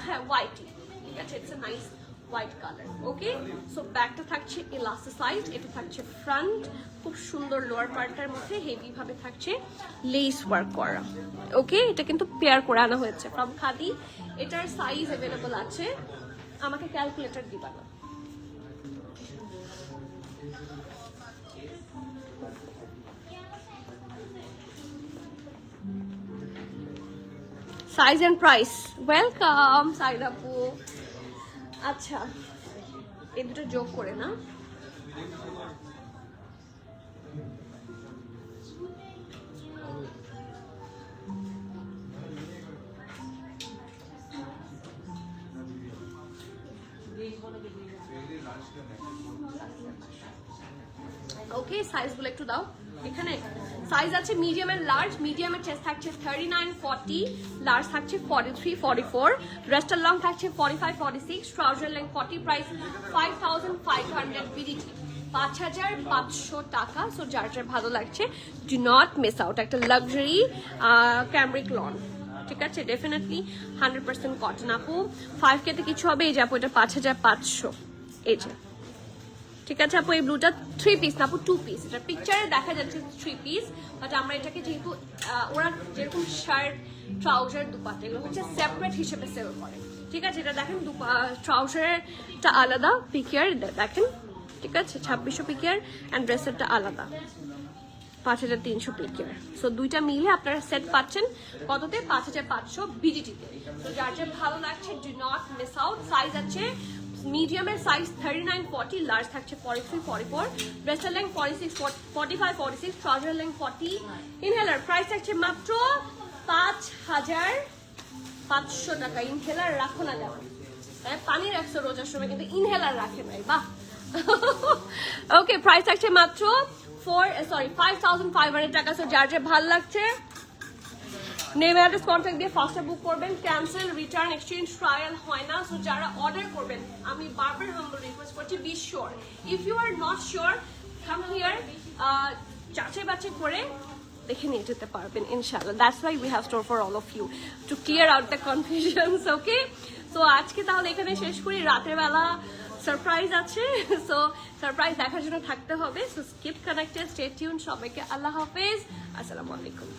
হ্যাঁ হোয়াইটই, ঠিক আছে? It's a nice white colour. Okay, so ব্যাকটা থাকছে ইলাস্টিসাইজ, এটা থাকছে ফ্রন্ট, খুব সুন্দর লোয়ার পার্টটার মধ্যে হেভি ভাবে থাকছে লেস ওয়ার্ক করা। ওকে, এটা কিন্তু পেয়ার করে আনা হয়েছে ফ্রম খাদি। এটার সাইজ अवेलेबल আছে, আমাকে ক্যালকুলেটর দিবা না। Size and price, welcome Saeed আপু। আচ্ছা, এই দুটো যোগ করে না, ওকে? সাইজগুলো একটু দাও। এখানে সাইজ আছে মিডিয়াম এন্ড লার্জ। মিডিয়ামের চেস্ট থাকছে 39, 40, লার্জ থাকছে 43, 44, ড্রেসটার লং থাকছে 45, 46, ট্রাউজার লেন্থ 40, প্রাইস 5500 বিডিটি, 5500 টাকা। সো যার যার ভালো লাগছে, ডু নট মিস আউট। একটা লাক্সারি ক্যামব্রিক লন, ঠিক আছে? ডেফিনেটলি 100% কটন আপু। 5K তে কিছু হবে? এই যে আপু, এটা 5500, এই যে, ঠিক আছে আপু? এই ব্লুটা 3 পিস না আপু, 2 পিস। এটা পিকচারে দেখা যাচ্ছে 3 পিস, বাট আমরা এটাকে যেহেতু ওরা যেরকম শার্ট, ট্রাউজার, দুপাট্টা এগুলো হচ্ছে সেপারেট হিসেবে সেল করে, ঠিক আছে? এটা দেখেন, ট্রাউজারটা আলাদা, পিকিয়ার দেখেন, ঠিক আছে? 2600 পিকিয়ার, অ্যান্ড ড্রেসেরটা আলাদা 5300 পিকিয়ার। সো দুইটা মিলে আপনারা সেট পাচ্ছেন কততে? 5500 বিডিটিতে। তো যার যার ভালো লাগছে, do not miss out. Size আছে মিডিয়ামের সাইজ 39, 40, লার্জ থাকছে 43, 44, ড্রেসের length 46, 45, 46, trouser length 40। Inhaler price থাকছে মাত্র 5500 টাকা। ইনহেলার রাখো না, যেমন পানি রাখছো রোজার সময়, কিন্তু ইনহেলার রাখে নাই, বাহ। ওকে, প্রাইস থাকছে মাত্র 5500 টাকা। সো যার যে ভালো লাগছে, নেম অ্যাড্রেস কন্ট্যাক্ট দিয়ে ফার্স্টে বুক করবেন। ক্যান্সেল, রিটার্ন, এক্সচেঞ্জ, ট্রায়াল হয় না। সো যারা অর্ডার করবেন, আমি বারবার হাম্বল রিকোয়েস্ট করছি, be sure. If you are not sure, come here, যাচাই বাছাই করে দেখে নিয়ে যেতে পারবেন ইনশাআল্লাহ। That's why we have store for all of you, to clear out the confusions. Okay, so আজকে তাহলে এখানে শেষ করি। রাতের বেলা সারপ্রাইজ আছে, সো সারপ্রাইজ দেখার জন্য থাকতে হবে। So keep connected, stay tune. সবাইকে আল্লাহ হাফেজ, আসসালামু আলাইকুম।